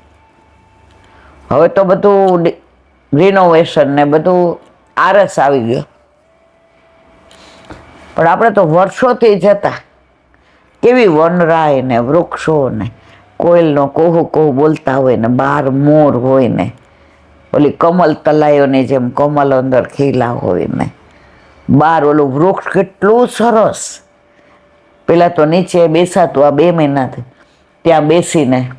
હવે તો બધું રિનોવેશન ને બધું આરસ આવી ગયો, પણ આપણે તો વર્ષોથી જતા કેવી વનરાય ને વૃક્ષો ને કોયલનો કોહુ બોલતા હોય ને, બાર મોર હોય ને, ઓલી કમલ તલાયોની જેમ કમલ અંદર ખીલા હોય ને, બાર ઓલું વૃક્ષ કેટલું સરસ. પેલા તો નીચે બેસાતું, આ 2 મહિનાથી ત્યાં બેસીને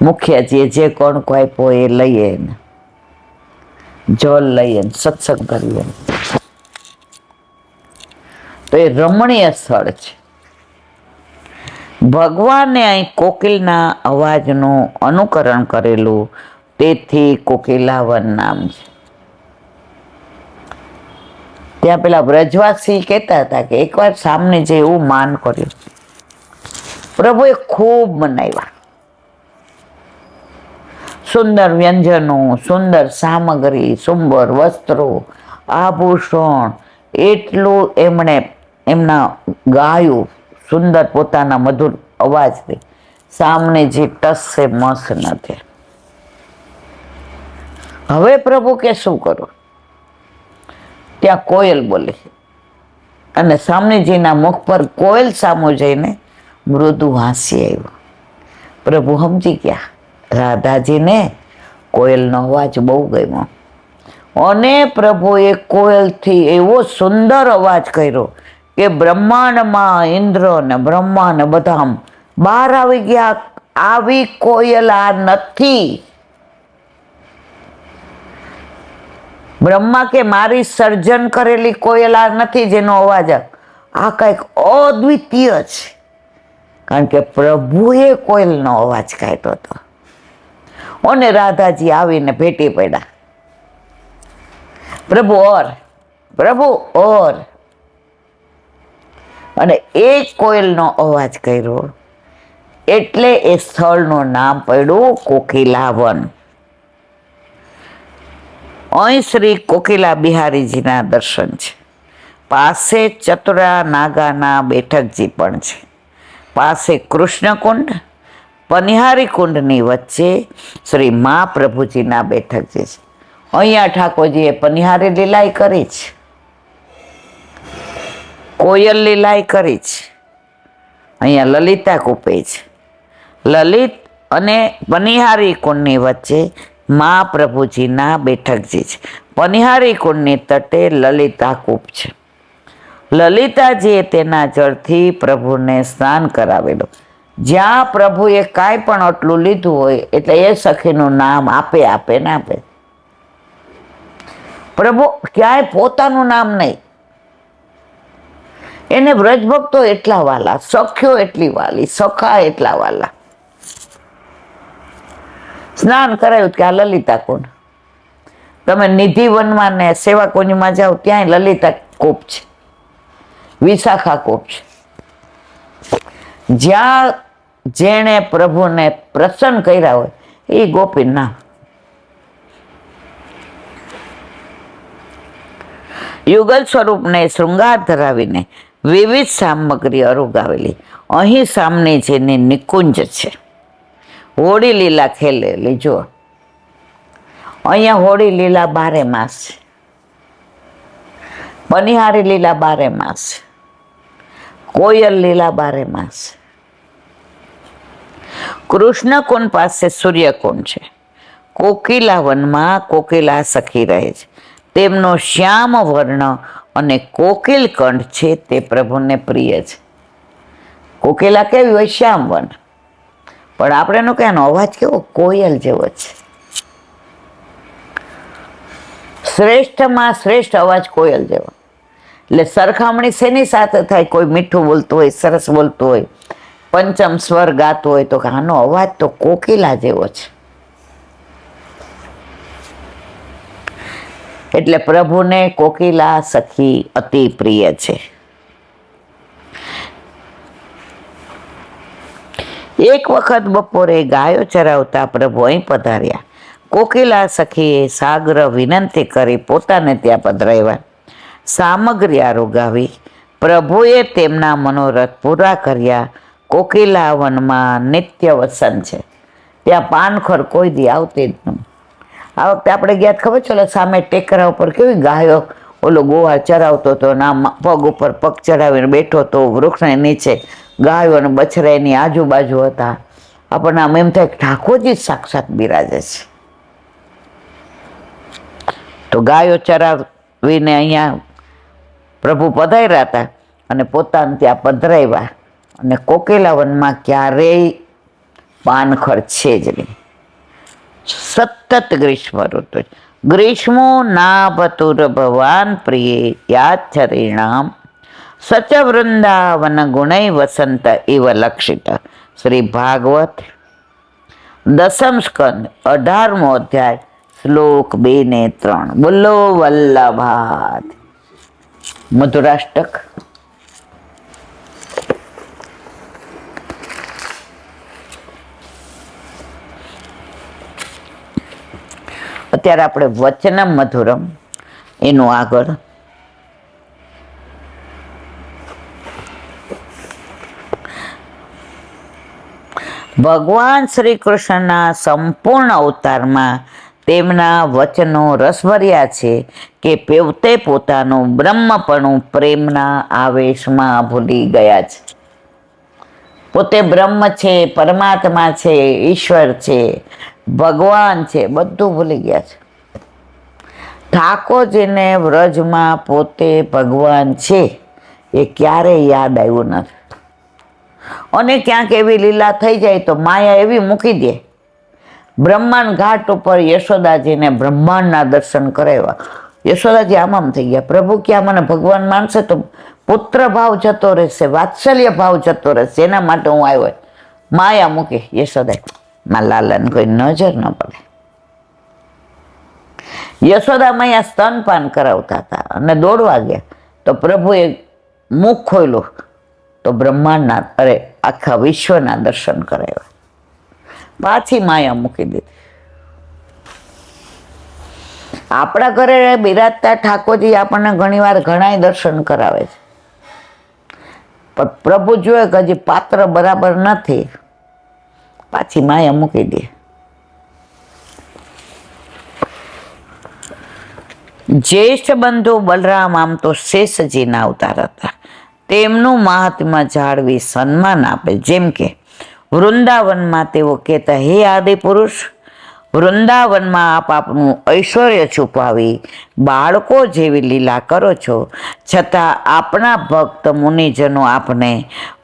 મુખિયાજીએ જે કોણ આપ્યો એ લઈએ ને, જલ લઈએ ને, સત્સંગ કરીએ. તો એ રમણીય સ્થળ છે. ભગવાને અહીં કોકિલના અવાજનું અનુકરણ કરેલું, તેથી કોકિલાવન નામ છે. ત્યાં પેલા વ્રજવાસી કહેતા હતા કે એકવાર સામને જે એવું માન કર્યું, પ્રભુએ ખૂબ મનાવ્યા. સુંદર વ્યંજનો, સુંદર સામગ્રી, સુંદર વસ્ત્રો, આભૂષણ, એટલું એમણે એમના ગાયું સુંદર પોતાના મધુર અવાજથી. સામને જે ટસશે મસ નથી. હવે પ્રભુ કે શું કરું? ત્યાં કોયલ બોલે, અને સામનેજીના મુખ પર કોયલ સામો જઈને મૃદુ હાસ્ય આવ્યું. પ્રભુ સમજી ગયા, રાધાજીને કોયલનો અવાજ બહુ ગમ્યો, અને પ્રભુએ કોયલથી એવો સુંદર અવાજ કર્યો કે બ્રહ્માંડમાં ઇન્દ્ર ને બ્રહ્મા ને બધા બહાર આવી ગયા. આવી કોયલ આ નથી. બ્રહ્મા કે મારી સર્જન કરેલી કોયલ આ નથી જેનો અવાજ આ કંઈક અદ્વિતીય છે, કારણ કે પ્રભુએ કોયલનો અવાજ કાઢ્યો હતો. અને રાધાજી આવીને ભેટી પડ્યા, પ્રભુ ઓર, પ્રભુ ઓર. અને એ કોયલનો અવાજ કર્યો એટલે એ સ્થળનું નામ પડ્યું કોકિલાવન. અહીં શ્રી કોકિલા બિહારીજીના દર્શન છે. પાસે ચતુરા નાગાના બેઠકજી પણ છે. પાસે કૃષ્ણકુંડ, પનિહારી કુંડની વચ્ચે શ્રી મહાપ્રભુજીના બેઠકજી છે. અહીંયા ઠાકોરજીએ પનિહારી લીલાઈ કરી છે, કોયલ લીલાઈ કરી છે. અહીંયા લલિતા કૂપે છે. લલિત અને પનિહારી કુંડની વચ્ચે મહાપ્રભુજીના બેઠકજી છે. પનિહારી કુંડની તટે લલિતા કૂપ છે. લલિતાજીએ તેના જળથી પ્રભુને સ્નાન કરાવેલું. જ્યાં પ્રભુએ કાંઈ પણ આટલું લીધું હોય એટલે એ સખીનું નામ આપે આપે ને આપે. પ્રભુ ક્યાંય પોતાનું નામ નહીં. એને વ્રજભક્તો એટલા વાલા, સખ્યો એટલી વાલી, સખા એટલા વાલા. સ્નાન કરાયું કે આ લલિતા કુંડ. તમે નિધિવનમાં ને સેવા કુંજમાં જાઓ ત્યાંય લલિતા કૂપ છે, વિશાખા કૂપ છે. જ્યાં જેણે પ્રભુને પ્રસન્ન કર્યા હોય એ ગોપીનું નામ. યુગલ સ્વરૂપને શૃંગાર ધરાવીને વિવિધ સામગ્રી અરુગાવેલી. અહીં સામને જેની નિકુંજ છે, હોળી લીલા ખેલેલી. જો અહીંયા હોળી લીલા બારે માસ છે, પનિહારી લીલા બારે માસ છે, કોયલ લીલા બારે માસ છે. કૃષ્ણકુંડ પાસે સૂર્યકુંડ છે. કોકિલાવનમાં કોકિલા સખી રહે છે. તેમનો શ્યામ વર્ણ અને કોકિલ કંઠ છે તે પ્રભુને પ્રિય છે. કોકિલા કેવી હોય? શ્યામ વર્ણ. પણ આપણે એનો કહેવાનો અવાજ કેવો? કોયલ જેવો છે. શ્રેષ્ઠમાં શ્રેષ્ઠ અવાજ કોયલ જેવો. એટલે સરખામણી શેની સાથે થાય? કોઈ મીઠું બોલતું હોય, સરસ બોલતું હોય, પંચમ સ્વર ગાતું હોય તો આનો અવાજ તો કોકિલા જેવો છે. એટલે પ્રભુને કોકિલા સખી અતિ પ્રિય છે. એક વખત બપોરે ગાયો ચરાવતા પ્રભુ અહીં પધાર્યા. કોકિલા સખીએ સાગ્ર વિનંતી કરી પોતાને ત્યાં પધરાવ્યા. સામગ્રી આરોગાવી પ્રભુએ તેમના મનોરથ પૂરા કર્યા. કોકિલાવનમાં નિત્ય વસન છે. ત્યાં પાનખર કોઈ દી આવતી જ નહીં. આ વખતે આપણે ગયા ખબર છે, સામે ટેકરા ઉપર કેવી ગાયો ઓલો ગોવા ચરાવતો હતો, ના પગ ઉપર પગ ચડાવીને બેઠો હતો, વૃક્ષની નીચે ગાયો અને બછડા એની આજુબાજુ હતા. આપણને આમ એમ થાય ઠાકોરજી સાક્ષાત બિરાજે છે. તો ગાયો ચરાવીને અહીંયા પ્રભુ પધાર્યા હતા અને પોતાને ત્યાં પધરાવ્યા. અને કોકિલાવનમાં ક્યારેય પાનખર છે જ નહીં. સતત ગ્રીષ્મ ઋતુ. ગ્રીષ્મો નાભતુર ભવાન પ્રિય યાચ્છરીણામ સચ વૃંદાવન ગુણૈ વસંત ઇવ લક્ષિત. શ્રી ભાગવત 10મ સ્કંદ 18મો અધ્યાય શ્લોક 2 ને 3. બોલો વલ્લભાત. મધુરાષ્ટક. અત્યારે આપણે વચનમ મધુરમ એનું આગળ ભગવાન શ્રી કૃષ્ણના સંપૂર્ણ અવતારમાં તેમના વચનો રસભર્યા છે કે તે પોતાનું બ્રહ્મપણું પ્રેમના આવેશમાં ભૂલી ગયા છે. પોતે બ્રહ્મ છે, પરમાત્મા છે, ઈશ્વર છે, ભગવાન છે, બધું ભૂલી ગયા છે. ઠાકોરજીને વ્રજમાં પોતે ભગવાન છે એ ક્યારેય યાદ આવ્યું નથી. અને ક્યાંક એવી લીલા થઈ જાય તો માયા એવી મૂકી દે. બ્રહ્માંડ ઘાટ ઉપર યશોદાજીને બ્રહ્માંડના દર્શન કરાવ્યા. યશોદાજી આમ થઈ ગયા, પ્રભુ ક્યાં મને ભગવાન માનશે તો પુત્ર ભાવ જતો રહેશે, વાત્સલ્ય ભાવ જતો રહેશે, એના માટે હું આવ્યો. માયા મૂકી યશોદા. માં લાલાને કોઈ નજર ન પડે. યશોદા મૈયા સ્તનપાન કરાવતા હતા અને દોડવા ગયા તો પ્રભુએ મુખ ખોલ્યું તો બ્રહ્માંડના આખા વિશ્વના દર્શન કરાવ્યા. પાછી માયા મૂકી દીધી. આપણા ઘરે બિરાજતા ઠાકોરજી આપણને ઘણી વાર ઘણાય દર્શન કરાવે છે, પણ પ્રભુ જોયે કે હજી પાત્ર બરાબર નથી, પાછી માયા મૂકી દે. જ્યેષ્ઠ બંધુ બલરામ આમ તો શેષજીના અવતાર હતા. તેમનું મહાત્મા જાળવી સન્માન આપે. જેમ કે વૃંદાવનમાં તેઓ કહેતા, હે આદિ પુરુષ, વૃંદાવનમાં આપ આપનું ઐશ્વર્ય છુપાવી બાળકો જેવી લીલા કરો છો, છતાં આપણા ભક્ત મુનિજનો આપને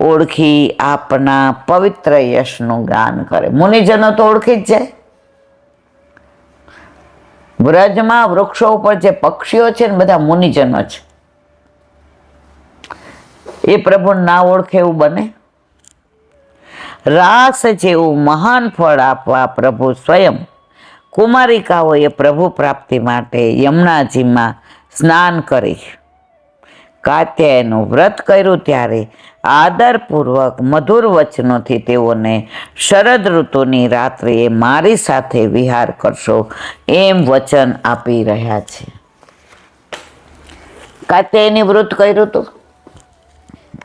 ઓળખી આપના પવિત્ર યશનું ગાન કરે. મુનિજનો તો ઓળખી જ જાય. વ્રજમાં વૃક્ષો ઉપર જે પક્ષીઓ છે ને બધા મુનિજનો છે. એ પ્રભુ ના ઓળખે એવું બને? રાસ જેવું મહાન ફળ આપવા પ્રભુ સ્વયં કુમારિકાઓએ પ્રભુ પ્રાપ્તિ માટે યમુનાજીમાં સ્નાન કરી કાત્યાયનનું વ્રત કર્યું ત્યારે આદરપૂર્વક મધુર વચનોથી તેઓને શરદ ઋતુની રાત્રિએ મારી સાથે વિહાર કરશો એમ વચન આપી રહ્યા છે. કાત્યાયની વ્રત કર્યું હતું,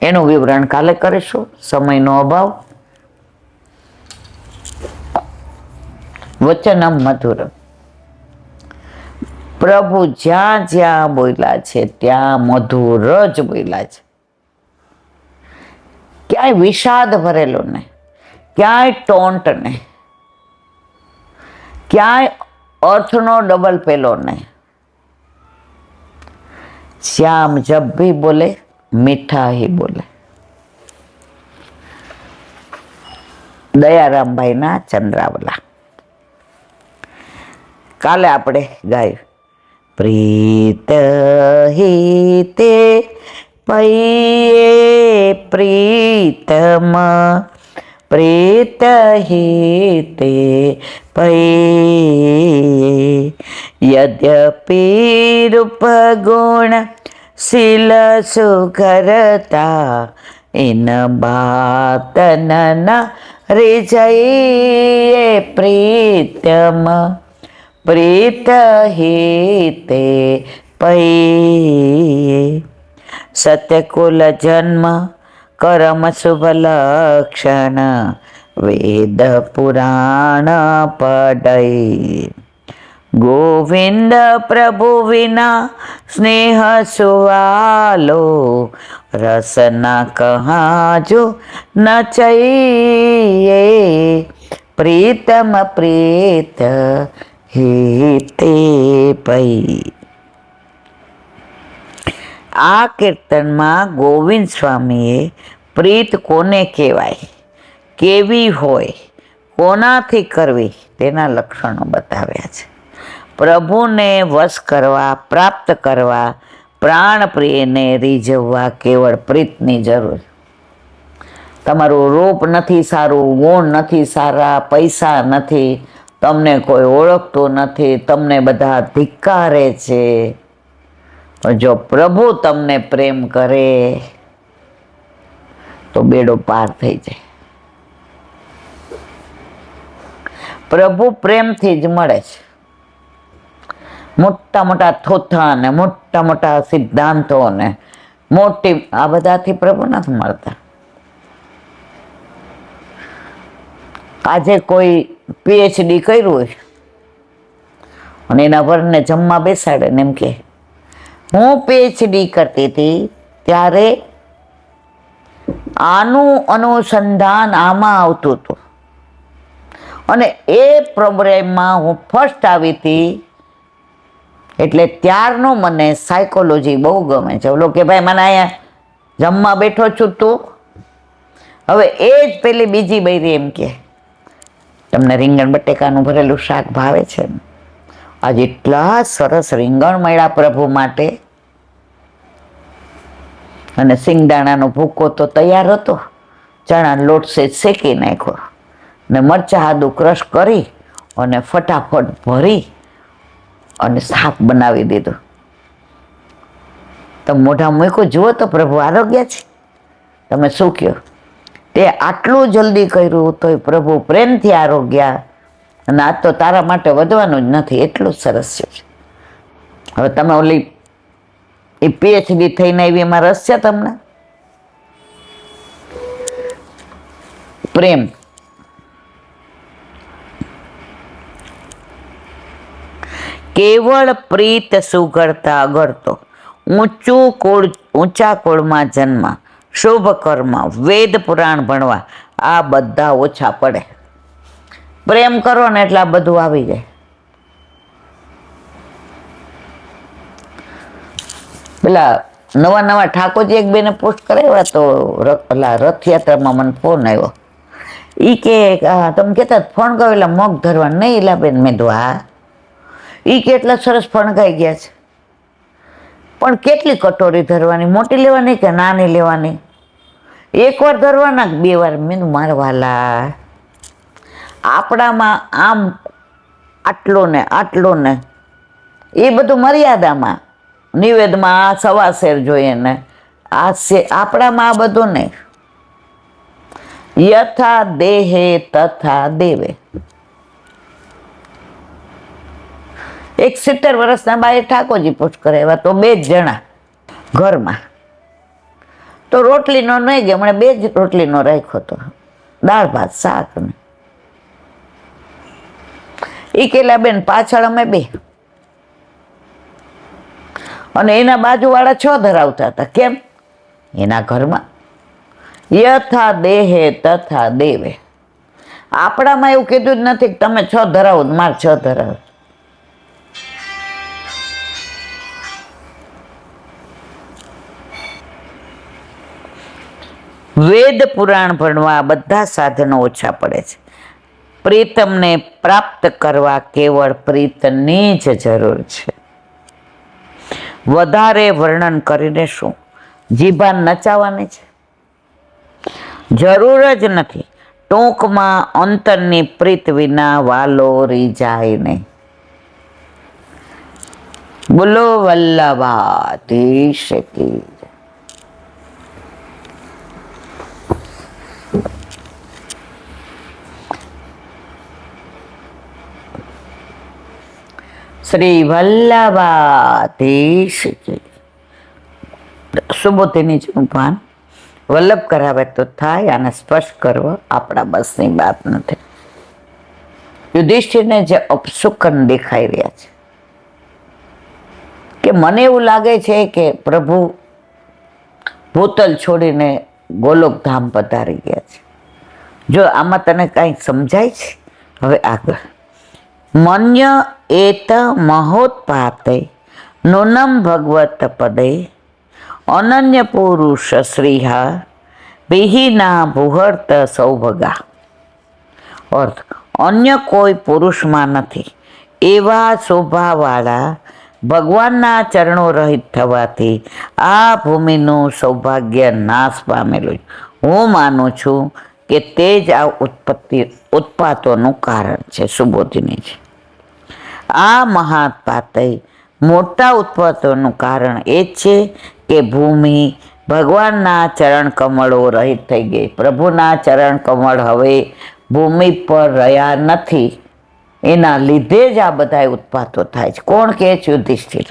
એનું વિવરણ કાલે કરીશું, સમયનો અભાવ. વચનમ મધુરમ, પ્રભુ જ્યાં જ્યાં બોલ્યા છે ત્યાં મધુર જ બોલ્યા છે. ક્યાંય વિષાદ ભરેલો ને, ક્યાંય ટોન્ટ ને, ક્યાંય અર્થનો ડબલ પેલો નહીં. શ્યામ જબ ભી બોલે મીઠા ही બોલે. દયારામભાઈના ચંદ્રાવલા. કાલે આપણે ગાયું, પ્રીત હિતે પૈયે પ્રીતમ, પ્રીત હિતે પૈયે યદ્યપિ રૂપ ગુણ શીલ સુઘરતા ઇન બાત ન रिजये प्रीतम, प्रीत हिते पै. सत्यकुल जन्म करम शुभ लक्षण वेद पुराण पढ़ई. गोविंद प्रभु विना स्नेह सुवालो, रसना कहाँ जो न चाहिए. प्रीतम प्रीत हिते पै. આ કીર્તનમાં ગોવિંદ સ્વામીએ પ્રીત કોને કહેવાય, કેવી હોય, કોનાથી કરવી તેના લક્ષણો બતાવ્યા છે. પ્રભુને વશ કરવા, પ્રાપ્ત કરવા, પ્રાણ પ્રિયને રીઝવવા કેવળ પ્રીતની જરૂર. તમારું રૂપ નથી સારું, ગુણ નથી સારા, પૈસા નથી, તમને કોઈ ઓળખતું નથી, તમને બધા ધિક્કારે છે, પણ જો પ્રભુ તમને પ્રેમ કરે તો બેડો પાર થઈ જાય. પ્રભુ પ્રેમથી જ મળે છે. મોટા મોટા થોથા ને મોટા મોટા સિદ્ધાંતો ને મોટી આ બધાથી પ્રભુ નથી મળતા. આજે કોઈ PhD કર્યું હોય અને એના વરને જમવા બેસાડે ને એમ કે, હું PhD કરતી હતી ત્યારે આનું અનુસંધાન આમાં આવતું હતું અને એ પ્રોગ્રામમાં હું ફર્સ્ટ આવી હતી, એટલે ત્યારનું મને સાયકોલોજી બહુ ગમે છે. ઓલો કે ભાઈ મને અહીંયા જમવા બેઠો છું તું, હવે એ જ પેલી બીજી બૈરી એમ કે, તમને રીંગણ બટેકાનું ભરેલું શાક ભાવે છે ને? આજે એટલા સરસ રીંગણ મળ્યા પ્રભુ માટે, અને સિંગદાણાનો ભૂકો તો તૈયાર હતો, ચણા લોટ શેકી નાખ્યો, ને મરચાં આદું ક્રશ કરી અને ફટાફટ ભરી અને શાક બનાવી દીધું. તમે મોઢા મૂક્યું, જુઓ તો પ્રભુ આરોગ્ય છે. તમે શું કહો? તે આટલું જલ્દી કર્યું તોય પ્રભુ પ્રેમથી આરોગ્ય, અને આ તો તારા માટે વધવાનું જ નથી, એટલું સરસ છે. હવે તમે ઓલી એ PhD થઈને આવી, એમાં રસ છે તમને? પ્રેમ. કેવળ પ્રીત સુગરતા અગરતો, ઊંચા કુળમાં જન્મ, શુભ કર્મ, વેદ પુરાણ ભણવા, આ બધા ઓછા પડે. પ્રેમ કરો ને એટલે આ બધું આવી જાય. પેલા નવા ઠાકોરજી એક બેને પોસ્ટ કરાવ્યા તો પેલા રથયાત્રામાં મને ફોન આવ્યો. ઈ કે તમે કહેતા ફોન કર્યો એટલે મગ ધરવા નહીં એલા બેન. મેં તો હા. ઈ કે એટલા સરસ ફણગાઈ ગયા છે, પણ કેટલી કટોરી ધરવાની? મોટી લેવાની કે નાની લેવાની? એક વાર ધરવાના કે 2 વાર? મેં મારવાલા, આપણામાં આમ આટલો ને એ બધું મર્યાદામાં, નિવેદમાં 1.25 સેર જોઈએ ને આપણામાં આ બધું નહીં. યથા દેહે તથા દેવે. એક 70 વર્ષના બાએ ઠાકોરજી પોસ્ટ કરાવ્યા તો 2 જ જણા ઘરમાં, તો રોટલીનો નહીં ગયો, મને 2 જ રોટલીનો રાખ્યો હતો, દાળ ભાત શાક ને. ઈ કેલા બેન પાછળ અમે 2 અને એના બાજુવાળા 6 ધરાવતા હતા. કેમ? એના ઘરમાં યથા દેહે તથા દેવે. આપણામાં એવું કીધું જ નથી કે તમે 6 ધરાવો, મારે 6 ધરાવો. વેદ પુરાણ ભણવા બધા સાધનો ઓછા પડે છે. પ્રીતમને પ્રાપ્ત કરવા કેવળ પ્રીતની જ જરૂર છે. વધારે વર્ણન કરીને શું? જીભાન નચાવવાની છે? જરૂર જ નથી. ટૂંકમાં અંતરની પ્રીત વિના વાલો રીઝાય નહીં. બોલો વલ્લભાધીશ કી. શ્રી વલ્લભાધીશ કી. સુબોધીની જ ભાન વલ્લભ કરાવે તો થાય, આને સ્પર્શ કરવો આપણા બસની વાત નથી. યુધિષ્ઠિરને જે અપશુકન દેખાઈ રહ્યા છે કે મને એવું લાગે છે કે પ્રભુ ભૂતલ છોડીને ગોલોકધામ પધારી ગયા છે. જો આમાં તને કાંઈ સમજાય છે? હવે આગળ. મન્ય એત મહોત્પાતે નૂનમ ભગવત પદે અનન્ય પુરુષ શ્રીહા વિહીના ભૂહર્ત સૌભગા. અર્થ, અન્ય કોઈ પુરુષમાં નથી એવા શોભાવાળા ભગવાનના ચરણો રહિત થવાથી આ ભૂમિનું સૌભાગ્ય નાશ પામેલું. હું માનું છું કે તે જ આ ઉત્પાતોનું કારણ છે. સુબોધિની છે. આ મહાત્પાતે મોટા ઉત્પાતોનું કારણ એ છે કે ભૂમિ ભગવાનના ચરણ કમળો રહિત થઈ ગઈ. પ્રભુના ચરણ કમળ હવે ભૂમિ પર રહ્યા નથી, એના લીધે જ આ બધા ઉત્પાતો થાય છે. કોણ કહે છે? યુધિષ્ઠિર.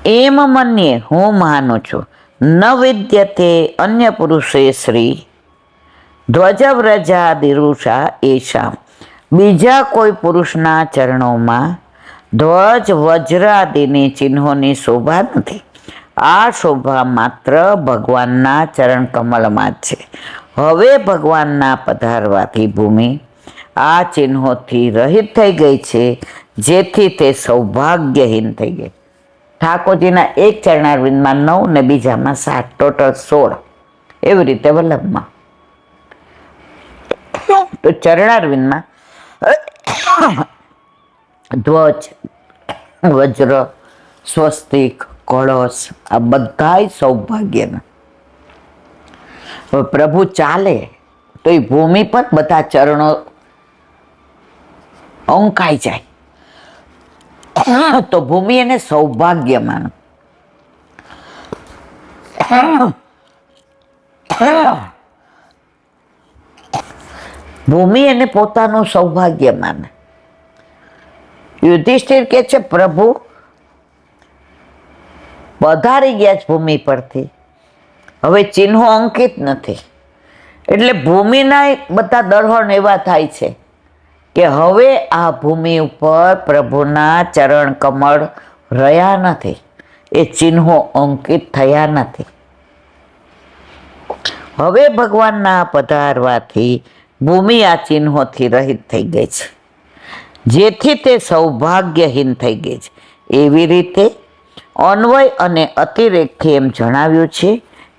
એમ મન્યે, હું માનું છું, ન વિદ્યતે અન્ય પુરુષે શ્રી ધ્વજવ્રજાદિરુષા એશામ. બીજા કોઈ પુરુષના ચરણોમાં ધ્વજ વજ્રાદિની ચિહ્નોની શોભા નથી. આ શોભા માત્ર ભગવાનના ચરણ કમળમાં જ છે. હવે ભગવાનના પધારવાથી ભૂમિ આ ચિહ્નોથી રહિત થઈ ગઈ છે, જેથી તે સૌભાગ્યહીન થઈ ગઈ. ઠાકોરજીના એક ચરણારવિંદમાં 9 ને બીજામાં 7, ટોટલ 16. એવી રીતે વલ્લભમાં તો ચરણારવિંદમાં ધ્વજ, વજ્ર, સ્વસ્તિક, કળશ આ બધાય સૌભાગ્યના. હવે પ્રભુ ચાલે તો એ ભૂમિ પર બધા ચરણો અંકાઈ જાય. તો ભૂમિ એને સૌભાગ્ય માનો. ભૂમિ એને પોતાનું સૌભાગ્ય માને. યુધિષ્ઠિર કે છે પ્રભુ પધારી ગયા છે ભૂમિ પરથી, હવે ચિહ્નો અંકિત નથી. એટલે ભૂમિના બધા દળહણ એવા થાય છે કે હવે આ ભૂમિ ઉપર પ્રભુના ચરણ કમળ રહ્યા નથી, એ ચિહ્નો અંકિત થયા નથી. હવે ભગવાનના પધારવાથી ભૂમિ આ ચિહ્નોથી રહિત થઈ ગઈ છે, જેથી તે સૌભાગ્યહીન થઈ ગઈ છે. એવી રીતે અન્વય અને અતિરેકથી એમ જણાવ્યું છે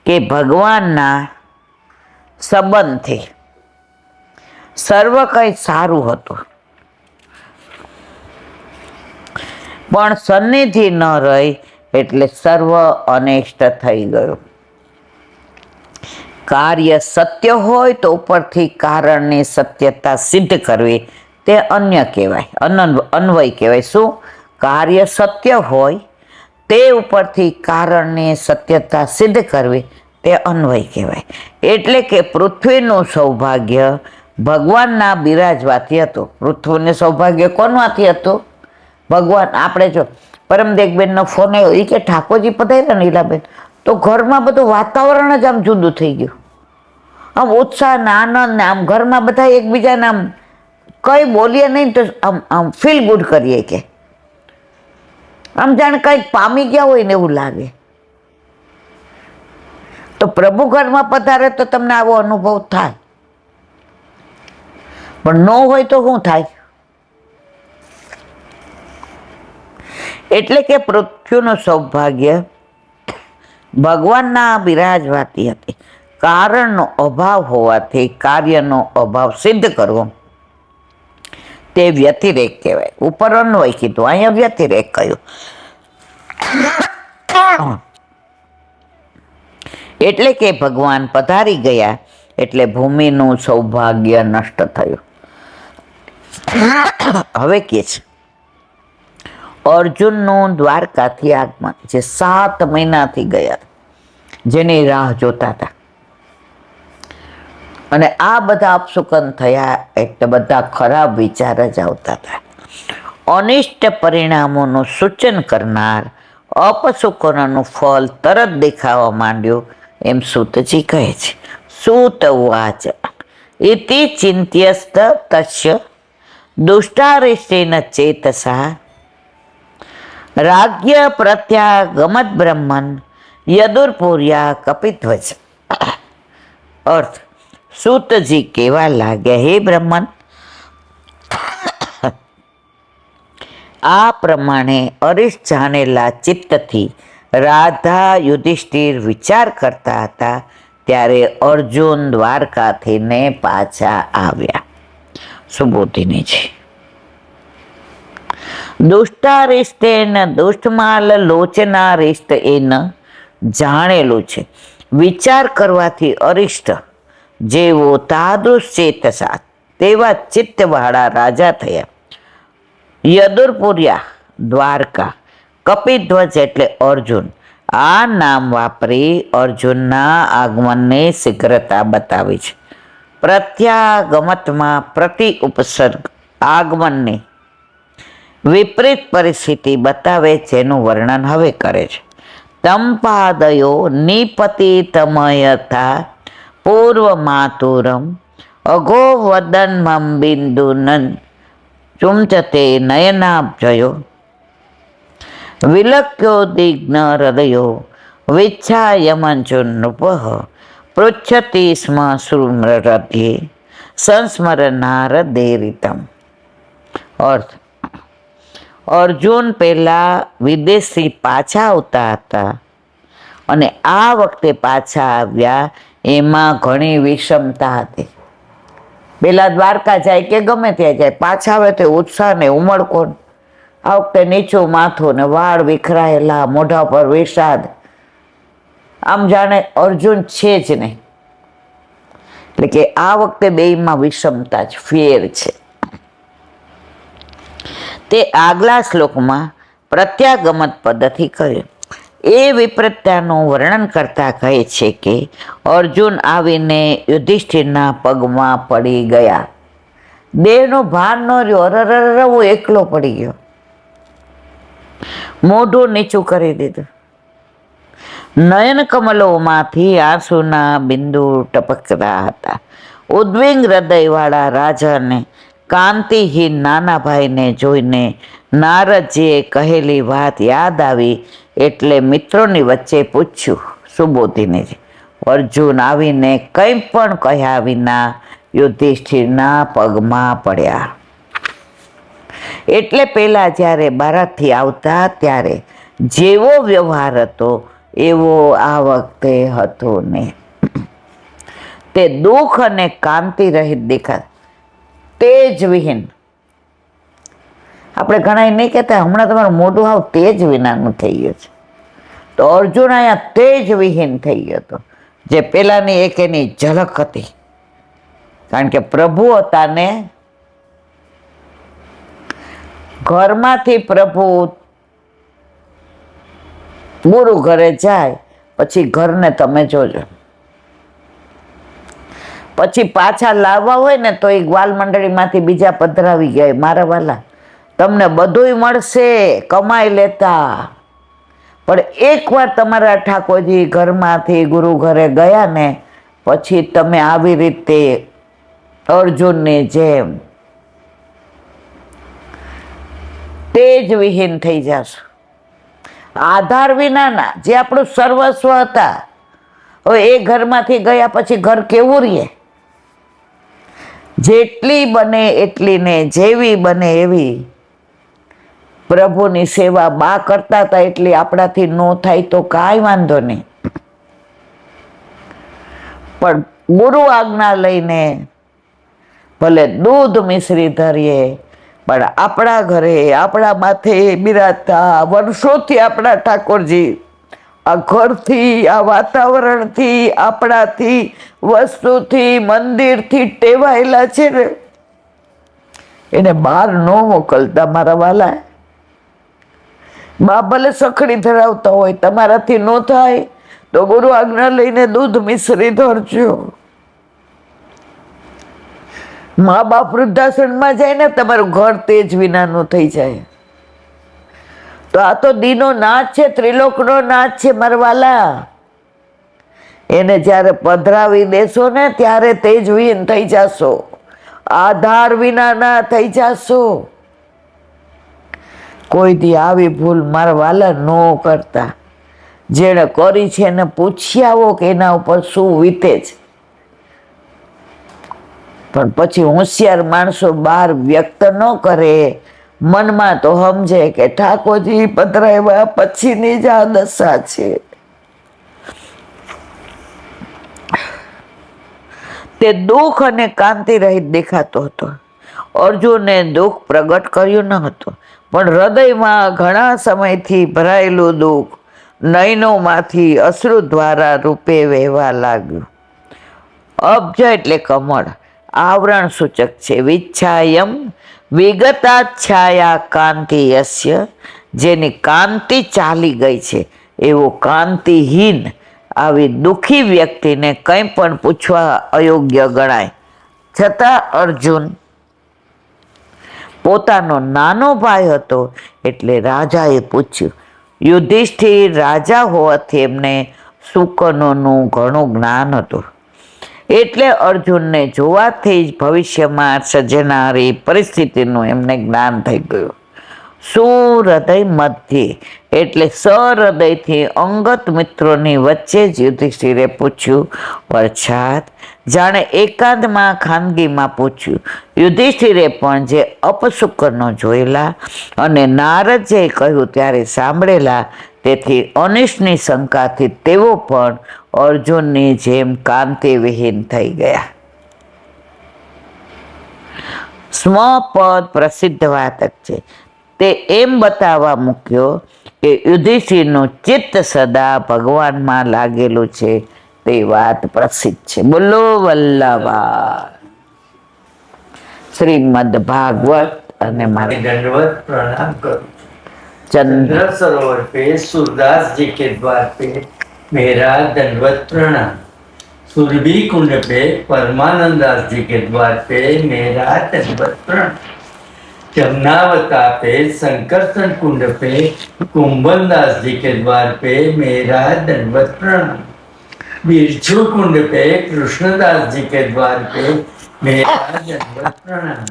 કે ભગવાનના સંબંધથી સર્વ કંઈ સારું હતું, પણ સન્નિધિ ન રહી એટલે સર્વ અનિષ્ટ થઈ ગયું. કાર્ય સત્ય હોય તો ઉપરથી કારણની સત્યતા સિદ્ધ કરવી તે અન્ય કહેવાય, અન્વય કહેવાય. શું? કાર્ય સત્ય હોય તે ઉપરથી કારણની સત્યતા સિદ્ધ કરવી તે અન્વય કહેવાય. એટલે કે પૃથ્વીનું સૌભાગ્ય ભગવાનના બિરાજવાથી હતું. પૃથ્વીનું સૌભાગ્ય કોનવાથી હતું? ભગવાન. આપણે જો પરમદેવબેનનો ફોન આવ્યો, એ કે ઠાકોરજી પધાર્યા ને ઈલાબેન, તો ઘરમાં બધું વાતાવરણ જ આમ જુદું થઈ ગયું. આમ ઉત્સાહ ને આનંદ ને આમ ઘરમાં બધા એકબીજાને આમ કંઈ બોલીએ નહીં તો આમ આમ ફીલ ગુડ કરીએ, કે આમ જાણે કંઈક પામી ગયા હોય ને એવું લાગે. તો પ્રભુ ઘરમાં પધારે તો તમને આવો અનુભવ થાય, પણ ન હોય તો શું થાય? એટલે કે પૃથ્વીનું સૌભાગ્ય ભગવાનના બિરાજવાતી હતી. કારણનો અભાવ હોવાથી કાર્યનો અભાવ સિદ્ધ કરવો તે વ્યતિરેક કહેવાય. ઉપર અન્વય કીધું, અહીંયા વ્યતિરેક કહ્યું. એટલે કે ભગવાન પધારી ગયા એટલે ભૂમિનું સૌભાગ્ય નષ્ટ થયું. હવે કે છે અર્જુનનું દ્વારકાથી આગમન, જે 7 મહિનાથી ગયા, જેની રાહ જોતા હતા, અને આ બધા અપશુકન થયા એટલે બધા ખરાબ વિચાર જ આવતા હતા. અનિષ્ટ પરિણામોનું સૂચન કરનાર અપશુકનોનું ફળ તરત દેખાવા માંડ્યું, એમ સૂતજી કહે છે. સૂત ઉવાચ ઇતિ ચિંત્યસ્ત તસ્ય દુષ્ટારિષ્ટેન ચેતસા રાજ્ય પ્રત્યાગમત બ્રહ્મન યદુર્પુર્યા કપિધ્વજ. અર્થ, સૂતજી કેવા લાગ્યા, હે બ્રહ્મન, આ પ્રમાણે અરિષ્ટ જાણેલા ચિત્તથી રાધા યુધિષ્ઠિર વિચાર કરતા હતા ત્યારે અર્જુન દ્વારકાથી ને પાછા આવ્યા. સુબોધિની છે. દુષ્ટારિષ્ટેન દુષ્ટમાલ લોચનારિષ્ટ એન જાણેલું છે. વિચાર કરવાથી અરિષ્ટ જેવો તાદૃશ ચેતસા તેવા ચિત્તવાળા રાજા થયા. યદુર્પુર્યા દ્વારકા, કપિધ્વજ એટલે અર્જુન. આ નામ વાપરી અર્જુનના આગમનની શીઘ્રતા બતાવી છે. પ્રત્યાગમતમાં પ્રતિ ઉપસર્ગ આગમનની વિપરીત પરિસ્થિતિ બતાવે, જેનું વર્ણન હવે કરે છે. તંપાદયો નિપતિતમયથા પૂર્વ માતુરમ અઘો વદનમં બિંદુનન ચુંચતે નયનાબ્જયો વિલક્યો દિગ્ન હૃદયો વિચ્છાયમંચુ નૃપઃ પૃચ્છતિ સ્મ સુમ્રરધ્યે સંસ્મરનારદેરિતમ. અર્થ, અર્જુન પહેલા વિદેશથી પાછા આવતા હતા અને આ વખતે પાછા આવ્યા, એમાં ઘણી વિષમતા હતી. પેલા દ્વારકા જાય કે ગમે ત્યાં જાય, પાછા આવે તો ઉત્સાહ ને ઉમળકો. આ વખતે નીચું માથું ને વાળ વિખરાયેલા, મોઢા પર વિષાદ, આમ જાણે અર્જુન છે જ નહીં. એટલે કે આ વખતે બેયમાં વિષમતા જ, ફેર છે. તે આગલા શ્લોકમાં પ્રત્યાગમત પદથી કર્યું. એ વિપરીતતાનું વર્ણન કરતા કહે છે કે અર્જુન આવીને યુધિષ્ઠિરના પગમાં પડી ગયા. દેહનો ભાર ન રહ્યો, અરરરવો એકલો પડી ગયો, મોઢું નીચું કરી દીધું. નયન કમલોમાંથી આંસુના બિંદુ ટપકતા હતા. ઉદ્વિગ્ન હૃદયવાળા રાજાને કાંતિહીન નાના ભાઈને જોઈને નારદજીએ કહેલી વાત યાદ આવી એટલે મિત્રોની વચ્ચે પૂછ્યું સુબોધીને. અર્જુન આવીને કંઈ પણ કહ્યા વિના યુધિષ્ઠિરના પગમાં પડ્યા. એટલે પેલા જ્યારે બારાતથી આવતા ત્યારે જેવો વ્યવહાર હતો એવો આ વખતે હતો ને. તે દુઃખ અને કાંતિ રહિત દેખાત, તેજ વિહીન. આપણે ઘણા નહીં કહેતા હમણાં તમારું મોઢું હાવ તેજ વિનાનું થઈ ગયું છે, તો અર્જુન અહીંયા તેજ વિહીન થઈ ગયો હતો. જે પેલાની એક એની ઝલક હતી, કારણ કે પ્રભુ હતા ને ઘરમાંથી પ્રભુ ગુરુ ઘરે જાય પછી ઘરને તમે જોજો, પછી પાછા લાવવા હોય ને તો એ ગ્વાલ મંડળીમાંથી બીજા પધરાવી ગયા. મારા વાલા, તમને બધુંય મળશે કમાઈ લેતા, પણ એકવાર તમારા ઠાકોરજી ઘરમાંથી ગુરુ ઘરે ગયા ને પછી તમે આવી રીતે અર્જુનની જેમ તેજ વિહીન થઈ જશો. આધાર વિનાના જે આપણું સર્વસ્વ હતા, હવે એ ઘરમાંથી ગયા પછી ઘર કેવું રહે? જેટલી બને એટલી ને જેવી બને એવી પ્રભુની સેવા બા કરતા હતા એટલી આપણાથી ન થાય તો કાંઈ વાંધો નહીં, પણ ગુરુ આજ્ઞા લઈને ભલે દૂધ મિશ્રી ધરીએ પણ આપણા ઘરે આપણા માથે બિરાજતા વર્ષોથી આપણા ઠાકોરજી આ ઘરથી, આ વાતાવરણથી, આપણાથી, વસ્તુથી, મંદિરથી ટેવાયેલા છે ને, એને બહાર ન મોકલતા. મારા વાલા, બા ભલે સખડી ધરાવતા હોય, તમારાથી ન થાય તો ગુરુ આજ્ઞા લઈને દૂધ મિશ્રી ધરજો. મા બાપ વૃદ્ધાશ્રમમાં જાય ને તમારું ઘર તેજ વિનાનું થઈ જાય. તો આ તો દીનો નાચ છે, ત્રિલોકનો નાચ છે મારા વાલા. એને જ્યારે પધરાવી દેશો ને ત્યારે તેજવિહીન થઈ જશો, આધાર વિનાના થઈ જશો. કોઈ દી આવી ભૂલ મારા વાલા ન કરતા. જેણે કરી છે એને પૂછી આવો કે એના ઉપર શું વીતે છે. પણ પછી હોશિયાર માણસો બહાર વ્યક્ત ન કરે, મનમાં તો સમજે કે ઠાકોરજી પધરાવ્યા પછીની જ આ દશા છે. તે દુઃખ અને કાંતિ રહિત દેખાતો હતો. અર્જુને દુઃખ પ્રગટ કર્યું ન હતું, પણ હૃદયમાં ઘણા સમયથી ભરાયેલું દુઃખ નયનોમાંથી અશ્રુ દ્વારા રૂપે વહેવા લાગ્યું. અબ્જ એટલે કમળ, આવરણ સૂચક છે. વિચ્છાયમ વિગતાચ્છાયા કાંતિ યસ્ય, જેની કાંતિ ચાલી ગઈ છે એવો કાંતિહીન આવી દુઃખી વ્યક્તિને કંઈ પણ પૂછવા અયોગ્ય ગણાય. છતાં અર્જુન પોતાનો નાનો ભાઈ હતો એટલે રાજાએ પૂછ્યું. યુધિષ્ઠિર રાજા હોવાથી એમને શુકનોનું ઘણું જ્ઞાન હતું, એટલે અર્જુનને જોવાથી જ ભવિષ્યમાં સર્જનારી પરિસ્થિતિનું એમને જ્ઞાન થઈ ગયું. સુહૃદય મધ્યે એટલે સહૃદયથી અંગત મિત્રોની વચ્ચે જ યુધિષ્ઠિરે પૂછ્યું, અર્થાત જાણે એકાંતમાં ખાનગીમાં પૂછ્યું. યુધિષ્ઠિરે પણ જે અપશુકનો જોયેલા અને નારદજીએ કહ્યું ત્યારે સાંભળેલા, તેથી અનિષ્ટની શંકાથી તેઓ પણ અર્જુનની જેમ કાંતિવિહીન થઈ ગયા. સ્મપદ પ્રસિદ્ધ વાતક છે. તે એમ બતાવવા મૂક્યો કે યુધિષ્ઠિરનું ચિત્ત સદા ભગવાનમાં લાગેલું છે, તે વાત પ્રસિદ્ધ છે. બોલો વલ્લભા શ્રીમદ ભાગવત અને મારે दंडवत प्रणाम करूं। ચંદ્ર चंद्र सरोवर पे सूरदास जी के द्वार पे मेरा दंडवत प्रणाम। सुरभि कुंड पे परमानंद दास जी के द्वार पे मेरा दंडवत प्रणाम। जमुनावता पे संकर्षण कुंड पे कुंभन दास जी के द्वार पे मेरा दंडवत प्रणाम। बिरछू कुंड पे कृष्णदास जी के द्वार पे मेरा दंडवत प्रणाम।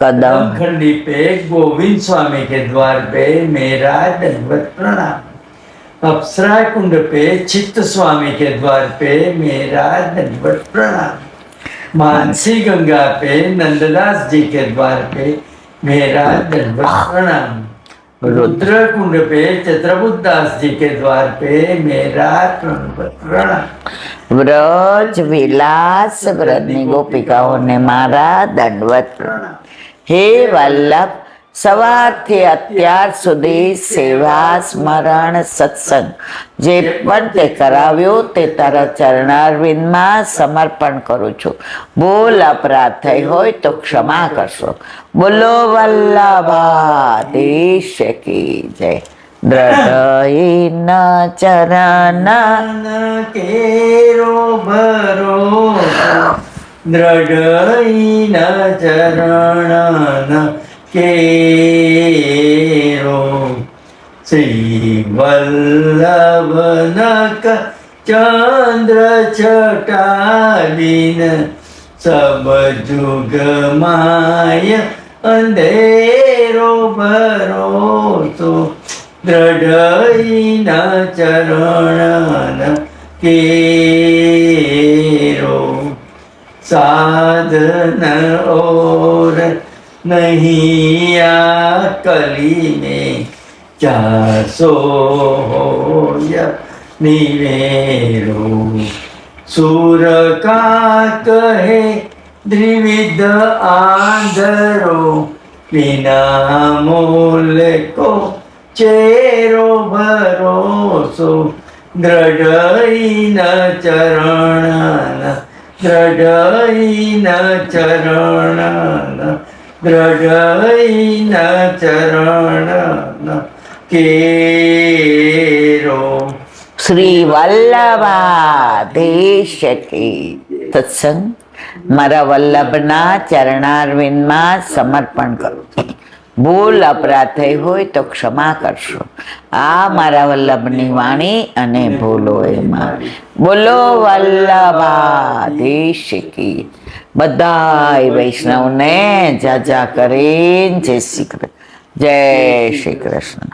કદમ खंडी पे गोविंद स्वामी के द्वार पे मेरा दंडवत प्रणाम। अप्सरा कुंड पे चित्त स्वामी के द्वार पे मेरा दंडवत प्रणाम। मानसी गंगा पे नंददास जी के द्वार पे मेरा दंडवत प्रणाम। रुद्र कुंड पे चित्रबुद्ध दास जी के द्वार पे मेरा दंडवत प्रणाम। વ્રજ વિલાસ વ્રજની ગોપિકાઓને મારા દંડવત પ્રણામ. હે વલ્લભ, સવારથી અત્યાર સુધી સેવા સ્મરણ સત્સંગ જે પણ તે કરાવ્યો તે તારા ચરણારવિંદમાં સમર્પણ કરું છું. ભૂલ અપરાધ થઈ હોય તો ક્ષમા કરશો. બોલો વલ્લભાધીશ કી જય. દ્રઢ ચરણ केरो भरोसा दृढ़ चरण केरो श्री वल्लभनक चंद्र छटालीन सब जुग माय अंधेरो भरोसो दृढ़ चरण केरो साधन और नहीं आ कली में चासो हो या निवेरो सूर का कहे द्विविध आंधरो बिना मोल को चेरो भरोसो दृढ़ चरण दृढ़ चरण दृढ़ चरण केरो શ્રી વલ્લભાધીશ કી સત્સંગ મારા વલ્લભના ચરણારવિંદમાં સમર્પણ કરું છું. ભૂલ અપરાધ થઈ હોય તો ક્ષમા કરશો. આ મારા વલ્લભની વાણી અને ભૂલો એમાં. બોલો વલ્લભાધીશ કી. બધાય વૈષ્ણવને જાજા કરીને જય શ્રી કૃષ્ણ. જય શ્રી કૃષ્ણ.